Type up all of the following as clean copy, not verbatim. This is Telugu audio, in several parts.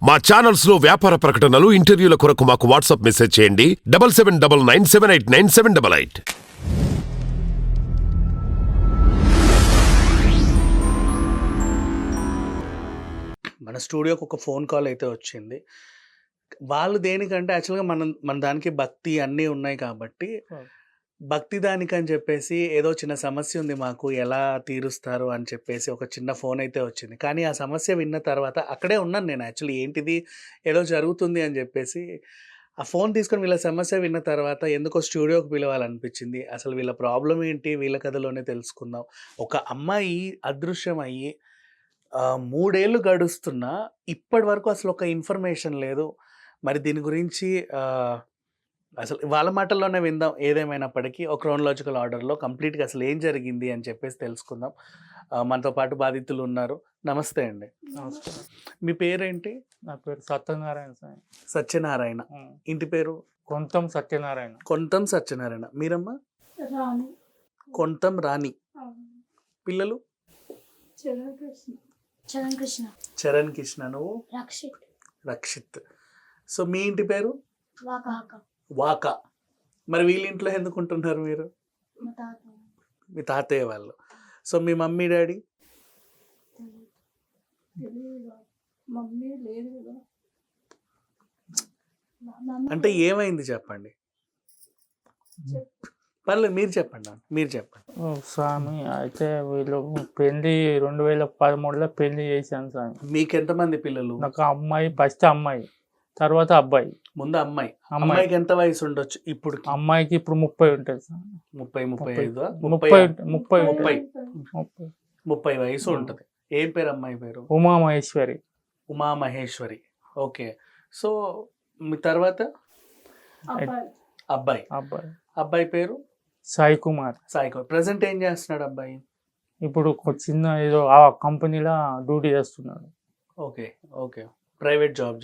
మా ఛానల్స్ లో వ్యాపార ప్రకటనలు, ఇంటర్వ్యూల కొరకు మాకు వాట్సాప్ మెసేజ్ చేయండి 7799978978. మన స్టూడియోకి ఒక ఫోన్ కాల్ అయితే వచ్చింది. వాళ్ళు దేనికంటే యాక్చువల్గా మన దానికి భక్తి అన్నీ ఉన్నాయి కాబట్టి భక్తి దానికని చెప్పేసి ఏదో చిన్న సమస్య ఉంది, మాకు ఎలా తీరుస్తారు అని చెప్పేసి ఒక చిన్న ఫోన్ అయితే వచ్చింది. కానీ ఆ సమస్య విన్న తర్వాత అక్కడే ఉన్నాను నేను. యాక్చువల్లీ ఏంటిది ఏదో జరుగుతుంది అని చెప్పేసి ఆ ఫోన్ తీసుకొని వీళ్ళ సమస్య విన్న తర్వాత ఎందుకో స్టూడియోకి పిలవాలనిపించింది. అసలు వీళ్ళ ప్రాబ్లం ఏంటి, వీళ్ళ కథలోనే తెలుసుకుందాం. ఒక అమ్మాయి అదృశ్యం అయ్యి 3 ఏళ్ళు గడుస్తున్నా ఇప్పటి వరకు అసలు ఒక ఇన్ఫర్మేషన్ లేదు. మరి దీని గురించి అసలు వాళ్ళ మాటల్లోనే విందాం. ఏదేమైనప్పటికీ ఒక క్రోనలాజికల్ ఆర్డర్లో కంప్లీట్గా అసలు ఏం జరిగింది అని చెప్పేసి తెలుసుకుందాం. మనతో పాటు బాధితులు ఉన్నారు. నమస్తే అండి. నమస్కారం. మీ పేరేంటి? నా పేరు సత్యనారాయణ సార్. సత్యనారాయణ. ఇంటి పేరు? కొంతం సత్యనారాయణ. కొంతం సత్యనారాయణ. మీరమ్మా? రాణి. కొంతం రాణి. పిల్లలు? చరణ్ కృష్ణ. చరణ్ కృష్ణ. నువ్వు? రక్షిత్. రక్షిత్. సో మీ ఇంటి పేరు? వాక. వాక. మరి వీళ్ళ ఇంట్లో ఎందుకు ఉంటున్నారు మీరు? మా తాత. మీ తాతయ్య వాళ్ళు. సో మీ మమ్మీ డాడీ? మమ్మీ లేదు కదా. అంటే ఏమైంది చెప్పండి. పర్లేదు మీరు చెప్పండి. మీరు చెప్పండి. స్వామి అయితే వీళ్ళు పెళ్లి 2013లో పెళ్లి చేశాను స్వామి. మీకు ఎంతమంది పిల్లలు? నాకు అమ్మాయి, ఫస్ట్ అమ్మాయి, తర్వాత అబ్బాయి. ముందు అమ్మాయి. అమ్మాయికి ఎంత వయసు ఉండొచ్చు ఇప్పుడు? అమ్మాయికి ఇప్పుడు 30 ఉంటుంది సార్. 30 వయసు ఉంటుంది. ఏం పేరు అమ్మాయి పేరు? ఉమామహేశ్వరి. ఉమామహేశ్వరి. ఓకే. సో మీ తర్వాత అబ్బాయి పేరు? సాయి కుమార్. సాయి కుమార్. ప్రెసెంట్ ఏం చేస్తున్నాడు అబ్బాయి? ఇప్పుడు ఒక చిన్న ఏదో ఆ కంపెనీలో డ్యూటీ చేస్తున్నాడు. ఓకే. Private job.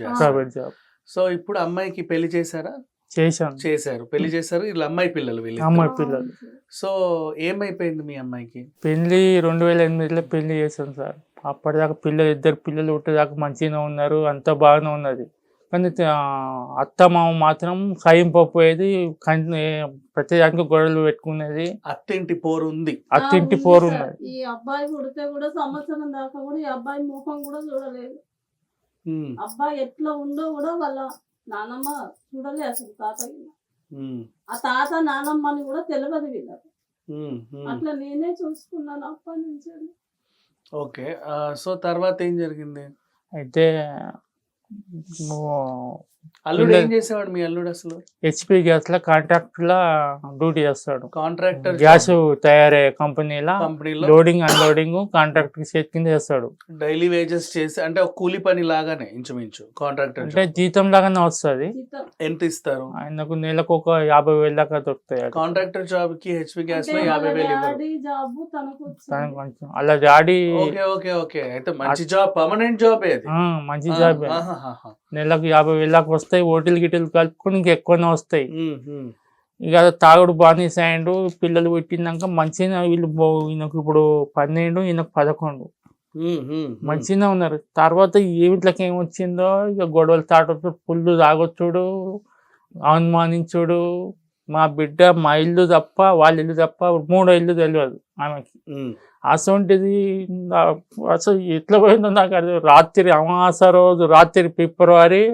సో ఇప్పుడు అమ్మాయికి పెళ్లి చేశారా? చేశారు. పెళ్లి చేశారు. వీళ్ళ అమ్మాయి పిల్లలు. అమ్మాయి పిల్లలు. సో ఏమైపోయింది మీ అమ్మాయికి? పెళ్లి 2008లో పెళ్లి చేశాను సార్. అప్పటిదాకా ఇద్దరు పిల్లలు పుట్టేదాకా మంచిగానే ఉన్నారు, అంత బాగానే ఉన్నది. కానీ అత్త మామ మాత్రం సహింపపోయేది, ప్రతి దానికి గొడవలు పెట్టుకునేది. అత్తింటి పోరు ఉంది. ఈ అబ్బాయి పుడితే కూడా సంవత్సరం దాకా కూడా ఈ అబ్బాయి ముఖం కూడా చూడలేదు. అబ్బాయి ఎట్లా ఉందో కూడా వాళ్ళ నానమ్మ చూడలే అసలు. తాతయ్య ఆ తాత నానమ్మని కూడా తెలియదు వీళ్ళకి. అట్లా నేనే చూసుకున్నాను అప్పటి నుంచి. ఓకే. సో తర్వాత ఏం జరిగింది? అయితే అల్లుడు ఏం చేసేవాడు మీ అల్లుడు? అసలు హెచ్పి గ్యాస్ లో కాంట్రాక్టర్ లా డ్యూటీ చేస్తాడు. కాంట్రాక్టర్. గ్యాస్ తయారయ్యే కంపెనీలో లోడింగ్ అన్లోడింగ్ కాంట్రాక్టర్ చేతి కింద చేస్తాడు. డైలీ వేజెస్ చేసి అంటే ఒక కూలి పని లాగానే ఇంచుమించు కాంట్రాక్టర్. అంటే జీతం లాగానే వస్తుంది. ఎంత ఇస్తారు ఆయనకు? నెలకు ఒక 50,000 దాకా దొరుకుతాయి. కాంట్రాక్టర్ జాబ్ కి హెచ్పి గ్యాస్ లో 50,000 అలా డాడీ. ఓకే. అయితే మంచి జాబ్, పర్మనెంట్ జాబ్. మంచి జాబ్. నెలకు 50,000 దాకా వస్తాయి. ఓటీలు గిటీలు కలుపుకొని ఇంకెక్కువనే వస్తాయి. ఇక తాగుడు బానిసాయండు. పిల్లలు పెట్టినాక మంచిగా వీళ్ళు ఈయనకు ఇప్పుడు 12, ఈయనకు 11 మంచిగా ఉన్నారు. తర్వాత ఏమిట్లకి ఏమొచ్చిందో ఇక గొడవలు తాగొచ్చు, పుల్లు తాగొచ్చుడు, అవమానించుడు. మా బిడ్డ మా ఇల్లు తప్ప వాళ్ళ ఇల్లు తప్ప 3 ఇల్లు తెలియదు ఆమెకి. అసొంటిది అసలు ఎట్లా పోయిందో నాకు అది. రాత్రి అమావాస రోజు రాత్రి ఫిబ్రవరి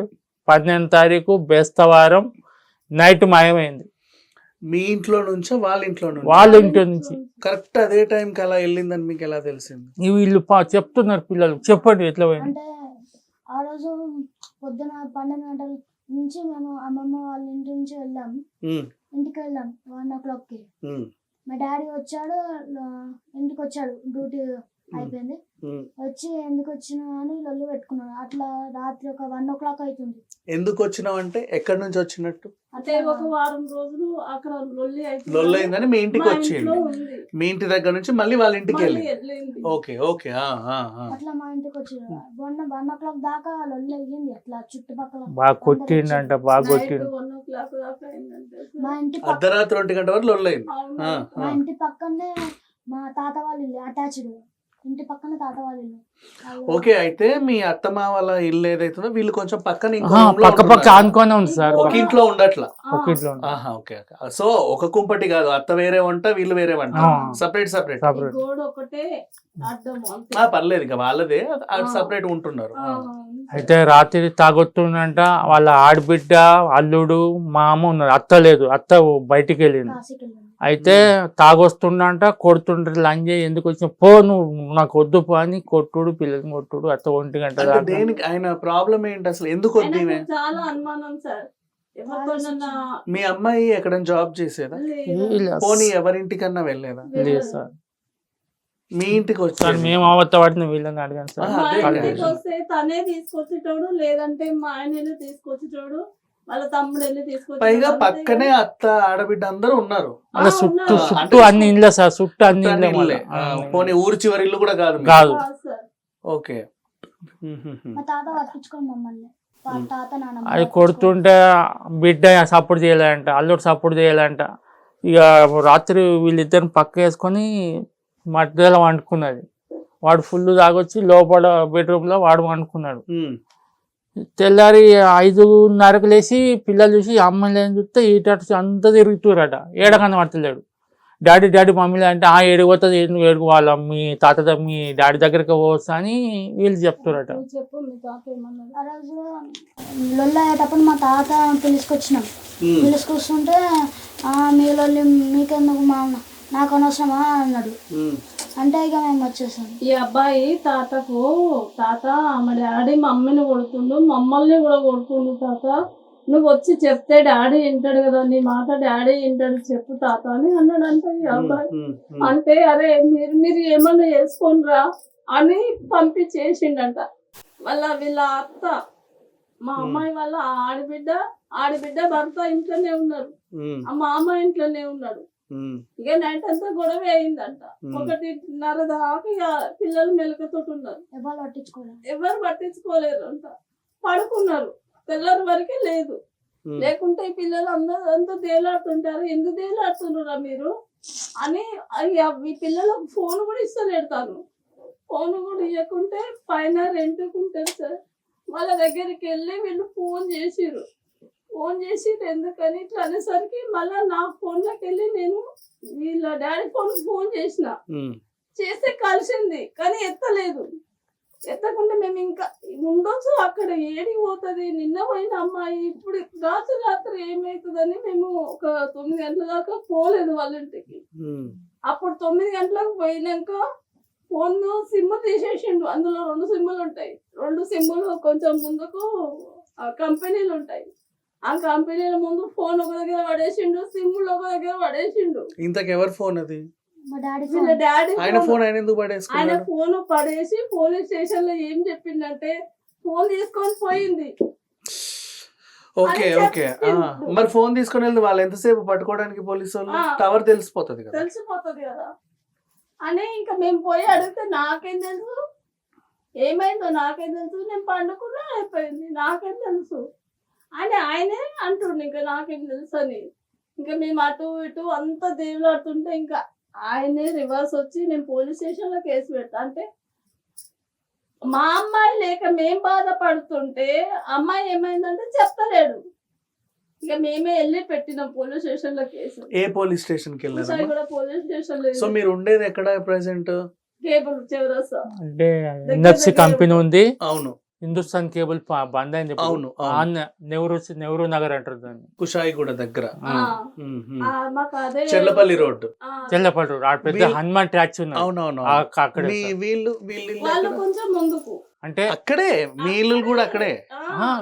18 తారీఖు బేస్తవారం నైట్ మాయమైంది. మీ ఇంట్లో నుంచో వాళ్ళ ఇంట్లో నుంచి? వాళ్ళ ఇంట్లో నుంచి. కరెక్ట్ అదే టైంకి అలా వెళ్ళిందని మీకు ఎలా తెలిసింది? వీళ్ళు చెప్తున్నారు పిల్లలు. చెప్పండి ఎట్లా పోయింది. అంటే ఆ రోజు పొద్దున 12 గంటల నుంచి మేము అమ్మమ్మ వాళ్ళ ఇంటి నుంచి వెళ్ళాము. ఇంటికి వెళ్ళాం 1 o'clockకి. మా డాడీ వచ్చాడు, ఇంటికి వచ్చాడు, డ్యూటీ అయిపోయింది. వచ్చి ఎందుకు వచ్చినా అని లొల్లి పెట్టుకున్నాడు. అట్లా రాత్రి ఒక 1 o'clock అవుతుంది. ఎందుకు వచ్చినావు అంటే ఎక్కడి నుంచి వచ్చినట్టు? అంటే ఒక వారం రోజులు అక్కడ లొల్లి అయిందని మీ ఇంటికి వచ్చింది. మీ ఇంటి దగ్గర నుంచి మళ్ళీ వాళ్ళ ఇంటికి వెళ్ళి. ఓకే. అట్లా మా ఇంటికి వచ్చి 1 o'clock దాకా లొల్లి అయ్యింది. అట్లా చుట్టుపక్కల బాగా కొట్టిండంట. బాగా కొట్టిండు. 1 o'clock దాకా మా ఇంటి అర్ధరాత్రి 1 గంట వరకు లొల్లి అయింది. మా ఇంటి పక్కనే మా తాత వాళ్ళ ఇల్లు అటాచ్డ్. ఇంటి పక్కన తాత వాళ్ళ ఇల్లు. ఓకే, అయితే మీ అత్తమ్మ వాళ్ళ ఇల్లు ఏదైతుందో వీళ్ళు కొంచెం పక్కన ఇంకో ఆహా, room లో పక్క పక్క ఉంటున్నారా? ఆనుకొని ఉంది సార్. ఒక ఇంట్లో ఉండట్లా. ఒక ఇంట్లో ఉంది. ఆహా, ఓకే ఓకే. సో ఒక కుంపటి కాదు, అత్త వేరే వంట వీళ్ళు వేరే వంట, ఆ. Separate separate. Separate. గోడ ఒకటే అడ్డం అంతే. పర్లేదు, ఇక వాళ్ళదే సపరేట్ ఉంటున్నారు. అయితే రాత్రి తాగొస్తుందంట. వాళ్ళ ఆడబిడ్డ, అల్లుడు, మామ ఉన్నారు. అత్త లేదు, అత్త బయటికి వెళ్ళింది. కాశీకి వెళ్ళాను. అయితే తాగొస్తుండంట, కొడుతుండ్రు. లంజ ఎందుకు వచ్చిన పో, నువ్వు నాకు వద్దు పో అని కొట్టుడు, పిల్లల్ని కొట్టుడు. అత్త 1 గంట అంటే దాకా. దేనికి ఆయన ప్రాబ్లం ఏంటి అసలు, ఎందుకు వద్దు ఈమె? ఆయనకు చాలా అనుమానం సార్. ఎవరితోనన్నా మీ అమ్మాయి ఎక్కడైనా జాబ్ చేసేదా? లేదు. వీళ్ళు పోనీ ఎవరింటికన్నా వెళ్ళేదా? లేదు సార్. మీ ఇంటికి సార్ వచ్చి మేము అవత్త పడిన వీళ్ళని అడిగాను సార్. ఆహా, మా అదే ఇంటికి కదా. వస్తే తనే తీసుకొచ్చేటోడు, లేదంటే మా ఆయన వెళ్ళి తీసుకొచ్చేటోడు, వాళ్ళ తమ్ముడు వెళ్ళి పైగా తీసుకొచ్చేటోడు. పక్కనే అత్త ఆడబిడ్డ అందరూ ఉన్నారు. అలా ఆ, చుట్టూ ఉన్నారు. చుట్టూ అంటే అన్ని ఇళ్ళే సార్, చుట్టూ అన్ని ఇళ్ళే ఇల్లే. మళ్ళా. పోనీ ఊరి చివరి ఇల్లు కూడా కాదు మీది? కాదు. కాదు సార్. ఓకే. మా తాత పట్టించుకోండి మమ్మల్ని. వాళ్ళ తాత నాన్నమ్మ అది పట్టించుకోరు. కొడుతుంటే బిడ్డ సపోర్ట్ చేయాలంట, అల్లుడు సపోర్ట్ చేయాలంట. ఇక రాత్రి వీళ్ళిద్దరిని పక్క వేసుకొని మధ్యలో వండుకున్నది. వాడు ఫుల్ తాగొచ్చి లోపల బెడ్రూమ్లో వాడు వండుకున్నాడు. తెల్లారి 5:30కు లేచి పిల్లలు చూసి అమ్మాయిలు ఏం చూస్తే ఈటట్టు అంతా తిరుగుతురట. ఏడకన్నా పడతలేడు. డాడీ డాడీ మమ్మీలు అంటే ఏడిపోతుంది, ఏడుగు వాళ్ళ మీ తాత మీ డాడీ దగ్గరికి పోవచ్చు అని వీళ్ళు చెప్తారట. నువ్వు చెప్పు మీ తాత ఏమన్నాడు. ఆ రోజు లొల్లి అయ్యేటప్పుడు మా తాత పిలుచుకొచ్చినాం. పిలుచుకొస్తుంటే మీ లొల్లి మీకెందుకు మా నాకు అనవసరమా అన్నాడు. అంటే ఇక మేము వచ్చేసాం. ఈ అబ్బాయి తాతకు, తాత మా డాడీ మమ్మీని కొడుతుండు, మమ్మల్ని కూడా కొడుతుండు తాత, నువ్వు వచ్చి చెప్తే డాడీ వింటాడు కదా, నీ మాట డాడీ వింటాడు, చెప్పు తాత అని అన్నాడు. అంటే ఈ అబ్బాయి అంటే అరే మీరు ఏమన్నా చేసుకోనరా అని పంపించేసిండట. మళ్ళా వీళ్ళ అత్త, మా అమ్మాయి వాళ్ళ ఆడబిడ్డ భర్త ఇంట్లోనే ఉన్నారు, ఆ మామ ఇంట్లోనే ఉన్నాడు. ఇక నైట్ అంతా గొడవ అయిందంట. 1:30 దాకా ఇక పిల్లలు మెలకతోటి ఉన్నారు. ఎవరు పట్టించుకోలేదు. ఎవరు పట్టించుకోలేరు అంట. పడుకున్నారు. తెల్లారి వరకే లేదు. లేకుంటే ఈ పిల్లలు అంతా తేలాడుతుంటారు. ఎందుకు తేలాడుతున్నారా మీరు అని ఈ పిల్లలకు ఫోన్ కూడా ఇస్తలేడు తాను. ఫోన్ కూడా ఇవ్వకుంటే పైన రెంట్కుంటారు సార్. వాళ్ళ దగ్గరికి వెళ్ళి వీళ్ళు ఫోన్ చేసిర్రు. ఎందుకని ఇట్లా అనేసరికి మళ్ళా నా ఫోన్లోకి వెళ్ళి నేను వీళ్ళ డాడీ ఫోన్ చేస్తే కలిసింది, కానీ ఎత్తలేదు. ఎత్తకుండా మేము ఇంకా ఉండొచ్చు అక్కడ, ఏడికి పోతుంది, నిన్న పోయిన అమ్మాయి ఇప్పుడు రాత్రి ఏమవుతుందని మేము ఒక 9 గంటల దాకా పోలేదు వాళ్ళ ఇంటికి. అప్పుడు 9 గంటలకు పోయినాక ఫోన్ సిమ్ తీసేసిండు. అందులో 2 సిమ్ములు ఉంటాయి. 2 సిమ్ములు కొంచెం ముందుకు కంపెనీలు ఉంటాయి. ఆ కంపెనీల ముందు ఫోన్ ఒక దగ్గర పడేసిండు, సిమ్ములు ఒక దగ్గర పడేసిండు. ఇంతకెవరి ఫోన్ అది? మా డాడీ వీళ్ళ డాడీ ఆయన ఫోన్ ఆయన ఎందుకు ఆయన పడేసుకున్నాడు? ఫోన్ పడేసి పోలీస్ స్టేషన్ లో ఏం చెప్పిండంటే ఫోన్ తీసుకొని పోయింది. ఓకే అని ఓకే. చెప్పిండు. మరి ఫోన్ తీసుకొని వెళ్తే వాళ్ళు ఎంతసేపు పట్టుకోవడానికి పోలీసు వాళ్ళు? టవర్ తెలిసిపోతుంది కదా. తెలిసిపోతుంది కదా అని ఇంకా మేము పోయి అడిగితే నాకేం తెలుసు, ఏమైందో నాకేం తెలుసు, నేను పండుకున్నా అయిపోయింది, నాకేం తెలుసు అని ఆయనే అంటుండు. ఇంకా నాకేం తెలుసు అని ఇంకా మేము అటు ఇటు అంతా దేవులాడుతుంటే ఇంకా ఆయనే రివర్స్ వచ్చి నేను పోలీస్ స్టేషన్ లో కేసు పెడతా అంటే, మా అమ్మాయి లేక మేం బాధపడుతుంటే అమ్మాయి ఏమైందంటే చెప్తలేడు. ఇక మేమే వెళ్ళి పెట్టినాం పోలీస్ స్టేషన్ లో కేసు. ఏ పోలీస్ స్టేషన్ కి వెళ్ళారు? కూడా పోలీస్ స్టేషన్ లో సో మీరు ఉండేది ఎక్కడ ప్రెసెంట్? కేబుల్ చివరస్తా. అంటే ఎన్ఎఫ్సి కంపెనీ ఉంది, అవును, హిందుస్థాన్ కేబుల్ బంద్ అయింది. అవును, నెహ్రూ నగర్ అంటారు దాన్ని, కుషాయిగూడ దగ్గర, మాకు అదే చెర్లపల్లి రోడ్డు, చెల్లపల్లి రోడ్. ఆ పెద్ద హనుమాన్ ట్యాక్స్ ఉన్నాయి. అవునవును. అక్కడే సార్. వీళ్ళు వాళ్ళు కొంచెం ముందుకు అంటే అక్కడే, మీ ఇల్లు కూడా అక్కడే.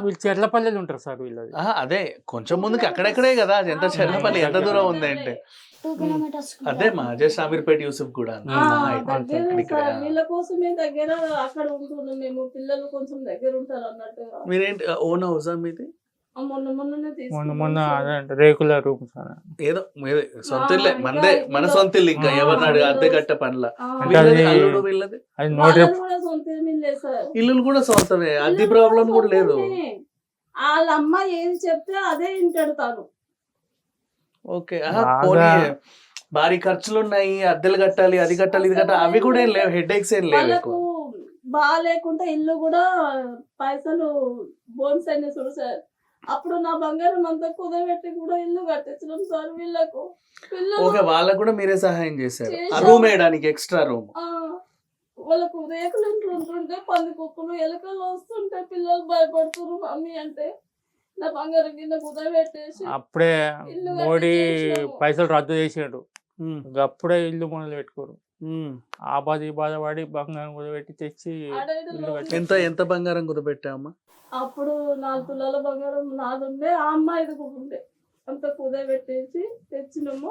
వీళ్ళు చెర్లపల్లిలో ఉంటారు సార్ వీళ్ళది. అదే కొంచెం ముందుకి అక్కడెక్కడే కదా. అది ఎంత చెర్లపల్లి ఎంత దూరం ఉంది అంటే 2 kilometers. అదే మా జస్ట్ అమీర్పేట యూసుఫ్ కూడా. దగ్గర సార్, వీళ్ళ కోసమే దగ్గర అక్కడ ఉంటున్నాం మేము. పిల్లలు కొంచెం దగ్గర ఉంటారు అన్నట్టుగా. మీరేంటి ఓన్ హౌసా మీది? మొన్ననే మొన్న అదే రేకుల రూమ్ సార్. ఏదో సొంత ఇల్లే మనదే, మన సొంత ఇల్లు. ఇంకా ఎవరినాడు అద్దె కట్ట పనుల అల్లుడు వీళ్ళది అది నోటరీ సొంత సార్. ఇల్లులు కూడా సొంతమే, అద్దె ప్రాబ్లం కూడా లేదు. వాళ్ళ అమ్మ ఏది చెప్తే అదే వింటాడు తాను. ఓకే. పోనీ భారీ ఖర్చులు ఉన్నాయి, అద్దెలు కట్టాలి, అది కట్టాలి, ఇది కట్టాలి, అవి కూడా ఏం లేవు, హెడ్ ఏక్స్ ఏం లేవు వాళ్ళకు ఎక్కువ. బాగాలేకుండా ఇల్లు కూడా పైసలు బోన్స్ అయినా చూడు సార్. అప్పుడు నా బంగారం అంతా కుదబెట్టి కూడా ఇల్లు కట్టించడం సార్ వీళ్ళకు. పిల్లలు ఓకే, వాళ్ళకు కూడా మీరే సహాయం చేశారు ఆ చేశాం. రూమ్ వేయడానికి, ఎక్స్ట్రా రూమ్. ఆ, వాళ్ళకు రేకులు ఇంట్లో ఉంటుంటే పంది కుక్కలు ఎలుకలు వస్తుంటే పిల్లలు భయపడుతున్నారు మమ్మీ అంటే నా బంగారం కింద కుదబెట్టేసి అప్పుడే ఇల్లు మోడీ కట్టించేసినాము. పైసలు రద్దు చేసాడు, అప్పుడే ఇల్లు మొదలు పెట్టుకోరు. ఆ బాధ ఈ బాధ పడి బంగారం కుదబెట్టి తెచ్చి ఇల్లు కట్టి ఎంత ఎంత బంగారం కుదబెట్టామా? అప్పుడు 4 తులాల బంగారం నాదుండే, ఆ అమ్మాయిది కూడా ఉండే. అంత కుదబెట్టేసి తెచ్చినాము.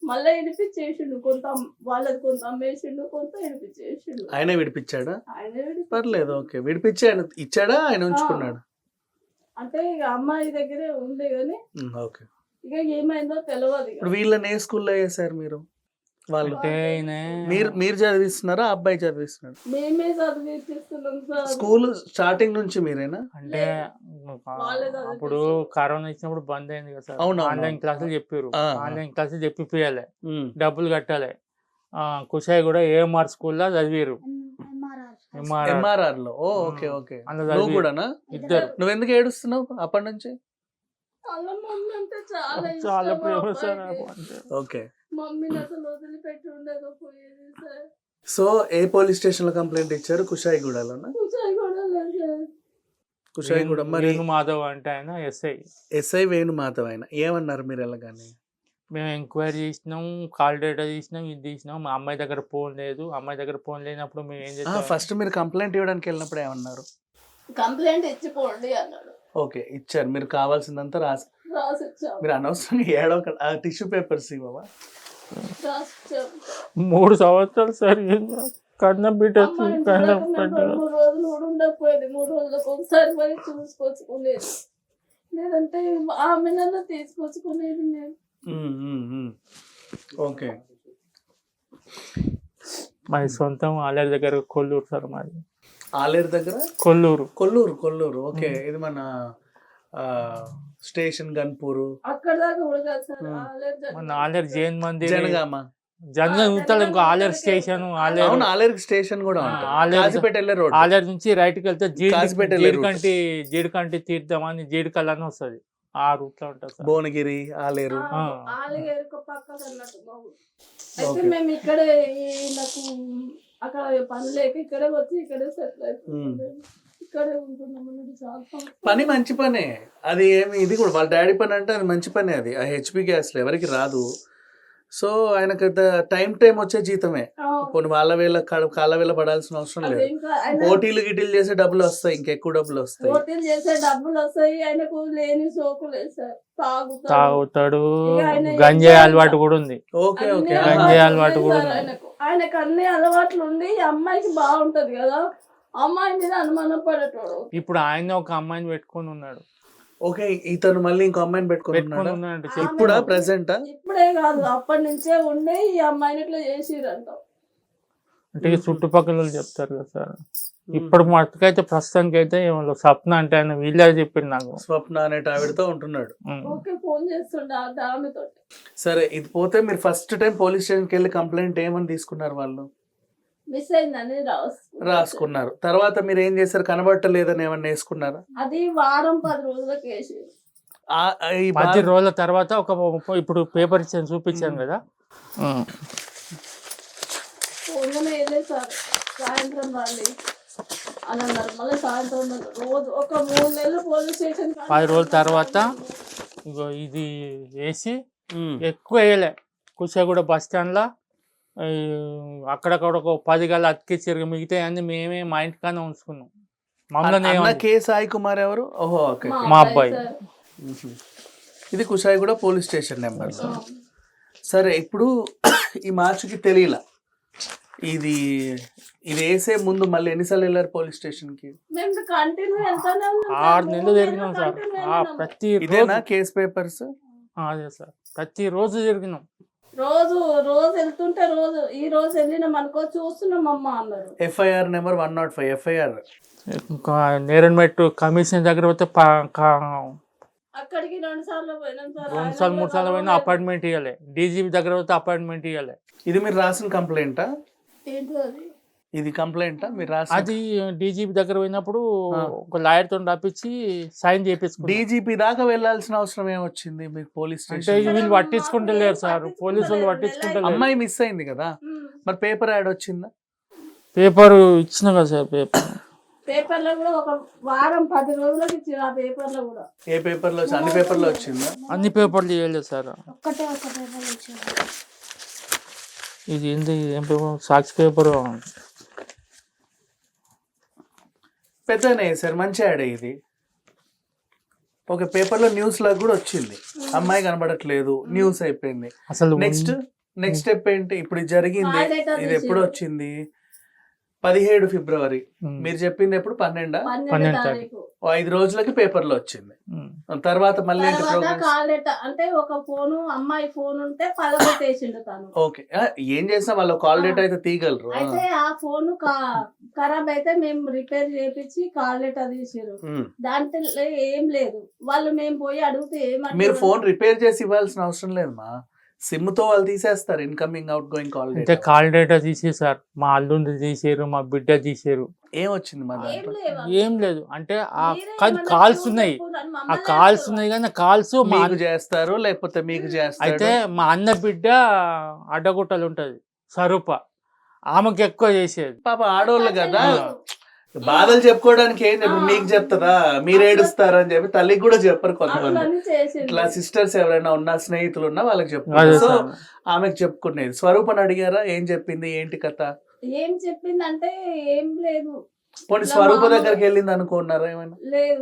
మళ్ళీ ఇడిపించేసిండు, కొంత వాళ్ళది కొంత అమ్మేసిండు, కొంత ఇడిపించేసిండు. ఆయన విడిపించాడా? ఆయనే పర్లేదు, ఓకే, విడిపించి ఆయన ఇచ్చాడా, ఆయన ఉంచుకున్నాడు? అంటే ఇక అమ్మాయి దగ్గరే ఉండే గాని ఓకే. ఇక ఏమైందో తెలియదు. ఇప్పుడు వీళ్ళని ఏ స్కూల్లో వేసారు మీరు? వాళ్ళు అంటే ఈయన మీరు చదివిస్తున్నారా, అబ్బాయి చదివిస్తున్నాడు? మేమే చదివిస్తున్నాం సార్. స్కూల్ స్టార్టింగ్ నుంచి మీరేనా? అంటే వాళ్ళే చదివిపిస్తారు. అప్పుడు కరోనా ఇచ్చినప్పుడు బంద్ అయింది కదా సార్, అవును, అవును. ఆన్లైన్ క్లాసులు చెప్పారు. ఆ, ఆన్లైన్ క్లాసులు చెప్పిపోయాలి, ఉమ్. డబ్బులు కట్టాలి. కుషాయి కూడా ఏఎంఆర్ స్కూల్లో చదివారు. ఎంఆర్ఆర్ ఎంఆర్ఆర్ లో. ఓ, ఓకే ఓకే. అందులో నువ్వు కూడానా? ఇద్దరు. నువ్వు ఎందుకు ఏడుస్తున్నావు అప్పటి నుంచి? వాళ్ళ మమ్మీ అంటే చాలా చాలా ఇష్టం ప్రేమ సార్ అబ్బాయికి. అంటే. ఓకే. మమ్మీని అసలు వదిలిపెట్టి ఉండకపోయేది సార్. సో ఏ పోలీస్ స్టేషన్ లో కంప్లైంట్ ఇచ్చారు? కుషాయిగూడలోనా? కూర్చొని కూడా లేదు సార్. కుషాయిగూడ. మరి వేణు మాధవ్ అంటే ఆయన ఎస్ఐ. ఎస్ఐ వేణుమాధవ్ ఆయన ఏమన్నారు మీరు వెళ్ళగానే? మేము ఎంక్వైరీ చేసినాం, కాల్ డేటా తీసినాం, ఇది తీసినాం. మా అమ్మాయి దగ్గర ఫోన్ లేదు. అమ్మాయి దగ్గర ఫోన్ లేనప్పుడు మేము ఏం చేస్తాం? ఫస్ట్ మీరు కంప్లైంట్ ఇవ్వడానికి వెళ్ళినప్పుడు ఏమన్నారు? కంప్లైంట్ ఇచ్చిపోండి అన్నాడు. ఓకే, ఇచ్చారు. మీరు కావాల్సిందంతా రాసి, రాసిచ్చాము. మీరు అనవసరంగా ఏడవ ఆ టిష్యూ పేపర్స్ ఇవ్వవా? రాసిచ్చాము. 3 సంవత్సరాలు సార్ కన్న బిడ్డ అమ్మ ఇంటి కన్న దగ్గర మేము బిడ్డ 2-3 రోజులు కూడా ఉండకపోయేది. 3 రోజులకు ఒకసారి మరి చూసుకొచ్చుకునేది, లేదంటే ఆమెనన్నా తీసుకొచ్చుకునేది నేను. ఓకే. మాది సొంతం ఆలయ దగ్గర కొల్లూరు సార్. మాది ఆలేరు దగ్గర కొల్లూరు. కొల్లూరు. ఓకే, ఇది మన స్టేషన్ గన్పూరు అక్కడ దాకా కూడా కాదు సార్. మన ఆలయ జైన్ మందిర్ జనగామ. జనగం ఉంటాడు. ఇంకో ఆలయ స్టేషన్, అవును, ఆలేరు స్టేషన్ కూడా ఉంటుంది. ఆలేరు- కాజీపేట వెళ్ళే రోడ్. ఆలయ నుంచి రైట్ కి వెళ్తే కాసిపేట వెళ్ళే route. జీడికంటి తీర్థం అని జీడికల్ అని వస్తుంది. ఆ రూట్ లో ఉంటుంది సార్. భువనగిరి, ఆలేరు. ఆలగేరుక పక్కకు అన్నట్టు మా ఊరు. అయితే ఓకే. మేము ఇక్కడే నాకు అక్కడ పని లేక ఇక్కడే వచ్చి ఇక్కడే సెటిల్ అయిపోయింది. ఇక్కడే ఉంటున్నాం అన్నది చాలా సంవత్సరాలు. పని మంచి పనే అది. ఏమి ఇది కూడా వాళ్ళ డాడీ పని అంటే అది మంచి పనే. అది ఆ హెచ్పి గ్యాస్ లో ఎవరికి రాదు. సో ఆయనకు టైం వచ్చే జీతమే. ఆ, కొన్ని వాళ్ళ వేళ కాళ్ళ వేళ పడాల్సిన అవసరం అది లేదు. ఇంకా ఆయన ఓటీలు గిటీలు చేసే డబ్బులు వస్తాయి, ఇంకెక్కువ డబ్బులు వస్తాయి. పోటీలు చేసే డబ్బులు వస్తాయి. ఆయనకు లేని సోకులు వేస్తారు, తాగుతాడు. తాగుతాడు. ఇక ఆయన గంజాయి అలవాటు కూడా ఉంది. Okay okay. అన్ని గంజాయి అలవాట్లు అలవాటు కూడా ఉన్నాయి ఉంది. ఆయనకు అన్ని అలవాట్లు ఉండి ఈ అమ్మాయికి బాగుంటది కదా, అమ్మాయి మీద అనుమానం పడేటోడు. ఇప్పుడు ఆయన ఒక అమ్మాయిని పెట్టుకొని ఉన్నాడు. ఓకే, ఇతను మళ్ళీ ఇంకో అమ్మాయిని పెట్టుకుని పెట్టుకొని ఉన్నాడా? ఉన్నాడు. ఇప్పుడా ప్రెసెంటా? ఇప్పుడే కాదు, అప్పటి నుంచే ఉండే ఈ అమ్మాయిని ఇట్లా చేసిరంట. అంటే ఈ చుట్టుపక్కల వాళ్ళు చెప్తారు కదా సార్. ఇప్పుడు మట్టుకైతే ప్రస్తుతానికి అయితే స్వప్న అంటే ఆయన వీళ్ళే చెప్పింది నాకు. స్వప్న అనే ఆవిడతో ఉంటున్నాడు. ఓకే, ఫోన్ చేస్తుండే ఆమెతో. సరే, ఇది పోతే మీరు ఫస్ట్ టైం పోలీస్ స్టేషన్కి వెళ్ళి కంప్లైంట్ ఏమని తీసుకున్నారు? వాళ్ళు మిస్ అయిందని రాసుకున్నారు. తర్వాత మీరు ఏం చేశారు? కనబడలేదని ఏమన్నా వేసుకున్నారా? అది వారం 10 రోజులకు వేసి ఈ 10 రోజుల తర్వాత ఇప్పుడు పేపర్ ఇచ్చాను, చూపించాను కదా. ఫోన్లోనే వెళ్ళేసారు. సాయంత్రం రాలి అని అన్నారు. మళ్ళీ సాయంత్రం రోజు ఒక 3 నెలలు పోలీస్ స్టేషన్ 10 రోజుల తర్వాత ఇగో ఇది వేసి ఎక్కువ వేయలే. కుషాగూడ బస్ స్టాండ్లో అక్కడక్కడ ఒక 10 గల అతికిచ్చారు. మిగతా అన్ని మేమే మా ఇంటికానే ఉంచుకున్నాం. మమ్మల్ని కే సాయి కుమార్ ఎవరు? ఓహో, ఓకే. మా అబ్బాయి. ఇది కుషాయిగూడ పోలీస్ స్టేషన్ నెంబర్. సరే, ఇప్పుడు ఈ మార్చికి తెలియలా ఇది వేసే ముందు మళ్ళీ ఎన్నిసార్లు వెళ్ళారు పోలీస్ స్టేషన్ కి? మేము కంటిన్యూ వెళ్తానే ఉన్నాం. 6 నెలలు తిరిగినాం సార్. ప్రతి ఇదేనా కేస్ పేపర్స్? అదే సార్, ప్రతి రోజు తిరిగినాం. రోజు వెళ్తుంటే ఈ రోజు వెళ్ళినాం అనుకో, చూస్తున్నాం అమ్మ అన్నారు. FIR number 105 FIR. ఇంకా నేరన్మెట్టు కమిషన్ దగ్గర పోతే అక్కడికి 2 సార్లు పోయినాం సార్. 2 ఆయన సార్లు కూడా 3 సార్లు పోయినా రావలేదు. అపాయింట్మెంట్ ఇవ్వలే. డీజీపీ దగ్గర పోతే అపాయింట్మెంట్ ఇవ్వలే. ఇది మీరు రాసిన కంప్లైంటా? ఏంటో అది. ఇది కంప్లైంటా మీరు రాసిన? అది డీజీపీ దగ్గర పోయినప్పుడు ఆ. ఒక లాయర్ తో రాపించి సైన్ చేపించుకున్నాం. డీజీపీ దాకా వెళ్ళాల్సిన అవసరం ఏమొచ్చింది మీకు పోలీస్ అంటే స్టేషన్? వీళ్ళు పట్టించుకుంటలేరు సార్, పోలీసు వాళ్ళు పట్టించుకుంటలేరు. అమ్మాయి మిస్ అయింది కదా, ఉమ్. మరి పేపర్ యాడ్ వచ్చిందా? పేపర్ ఇచ్చిన కదా సార్, పేపర్ పేపర్లో కూడా ఒక వారం 10 రోజులకు ఇచ్చారు. ఆ పేపర్లో కూడా ఏ పేపర్లో అన్ని పేపర్లో వచ్చిందా? అన్ని పేపర్లు ఇవ్వలేదు సార్. ఒక్కటే ఒక పేపర్ ఇచ్చారు. ఇది ఏంది, ఏం పేపర్? సాక్షి పేపర్. పెద్దనే సార్, మంచి యాడ్ ఇది. ఒక పేపర్లో న్యూస్ లాగా కూడా వచ్చింది, అమ్మాయి కనబడట్లేదు, న్యూస్ అయిపోయింది. అసలు నెక్స్ట్ స్టెప్ ఏంటి? ఇప్పుడు ఇది జరిగింది, ఆ date ఇది ఎప్పుడు తీసేరు. వచ్చింది? 17 ఫిబ్రవరి. ఉమ్. మీరు చెప్పింది ఎప్పుడు? 12 12 తారీఖు. 5 రోజులకి పేపర్లో వచ్చింది. తర్వాత మళ్ళీ ఏంటి తర్వాత ప్రోగ్రెస్? కాల్ లెటర్ అంటే ఒక ఫోను, అమ్మాయి ఫోన్ ఉంటే పగలగొట్టేసిండు తను. ఓకే, ఏం చేసినా వాళ్ళు కాల్ డేటా అయితే తీయగలరు. అయితే ఆ ఫోన్ ఖరాబ్ అయితే మేము రిపేర్ చేపించి కాల్ లెటర్ తీసారు. దాంట్లో ఏం లేదు. వాళ్ళు మేము పోయి అడిగితే మీరు ఏమంటారు, ఫోన్ రిపేర్ చేసి ఇవ్వాల్సిన అవసరం లేదు మా, సిమ్ తో వాళ్ళు తీసేస్తారు ఇన్కమింగ్ అవుట్ గోయింగ్ కాల్ అంటే డేటా. కాల్ డేటా తీసేసారు, మా అల్లుండి తీసారు, మా బిడ్డ తీసారు. ఏం వచ్చింది మా ఏం దాంట్లో? లేవు. ఏం లేదు అంటే ఆ మీరే కానీ ఏమన్నా కాల్స్ చూసి ఉన్నాయి, చెప్పుకొని ఆ మమ్మల్ని కాల్స్ అంటారు. ఉన్నాయి కానీ కాల్స్ మా మీకు చేస్తారు లేకపోతే మీకు చేస్తారు? అయితే మా అన్న బిడ్డ అడ్డగుట్టలు ఉంటది స్వరూప, ఆమెకి ఎక్కువ చేసేది. పాప ఆడోళ్ళు కదా, అసలు బాధలు చెప్పుకోవడానికి ఏంటి? ఇప్పుడు మీకు చెప్తుందా? మీరు ఏడుస్తారు అని చెప్పి తల్లికి కూడా చెప్పరు కొంతమంది. అట్లని చేసిండు. ఇట్లా సిస్టర్స్ ఎవరైనా ఉన్నా, స్నేహితులు ఉన్నా వాళ్ళకి అదే చెప్పుకుంటారు. So sir. ఆమెకు చెప్పుకునేది. స్వరూపని అడిగారా ఏం చెప్పింది, ఏంటి కథ? ఏం చెప్పిందంటే ఏం లేదు. పోనీ ఇట్లా స్వరూప మామూలు- దగ్గరికి వెళ్ళింది అనుకున్నారా ఏమైనా? లేదు,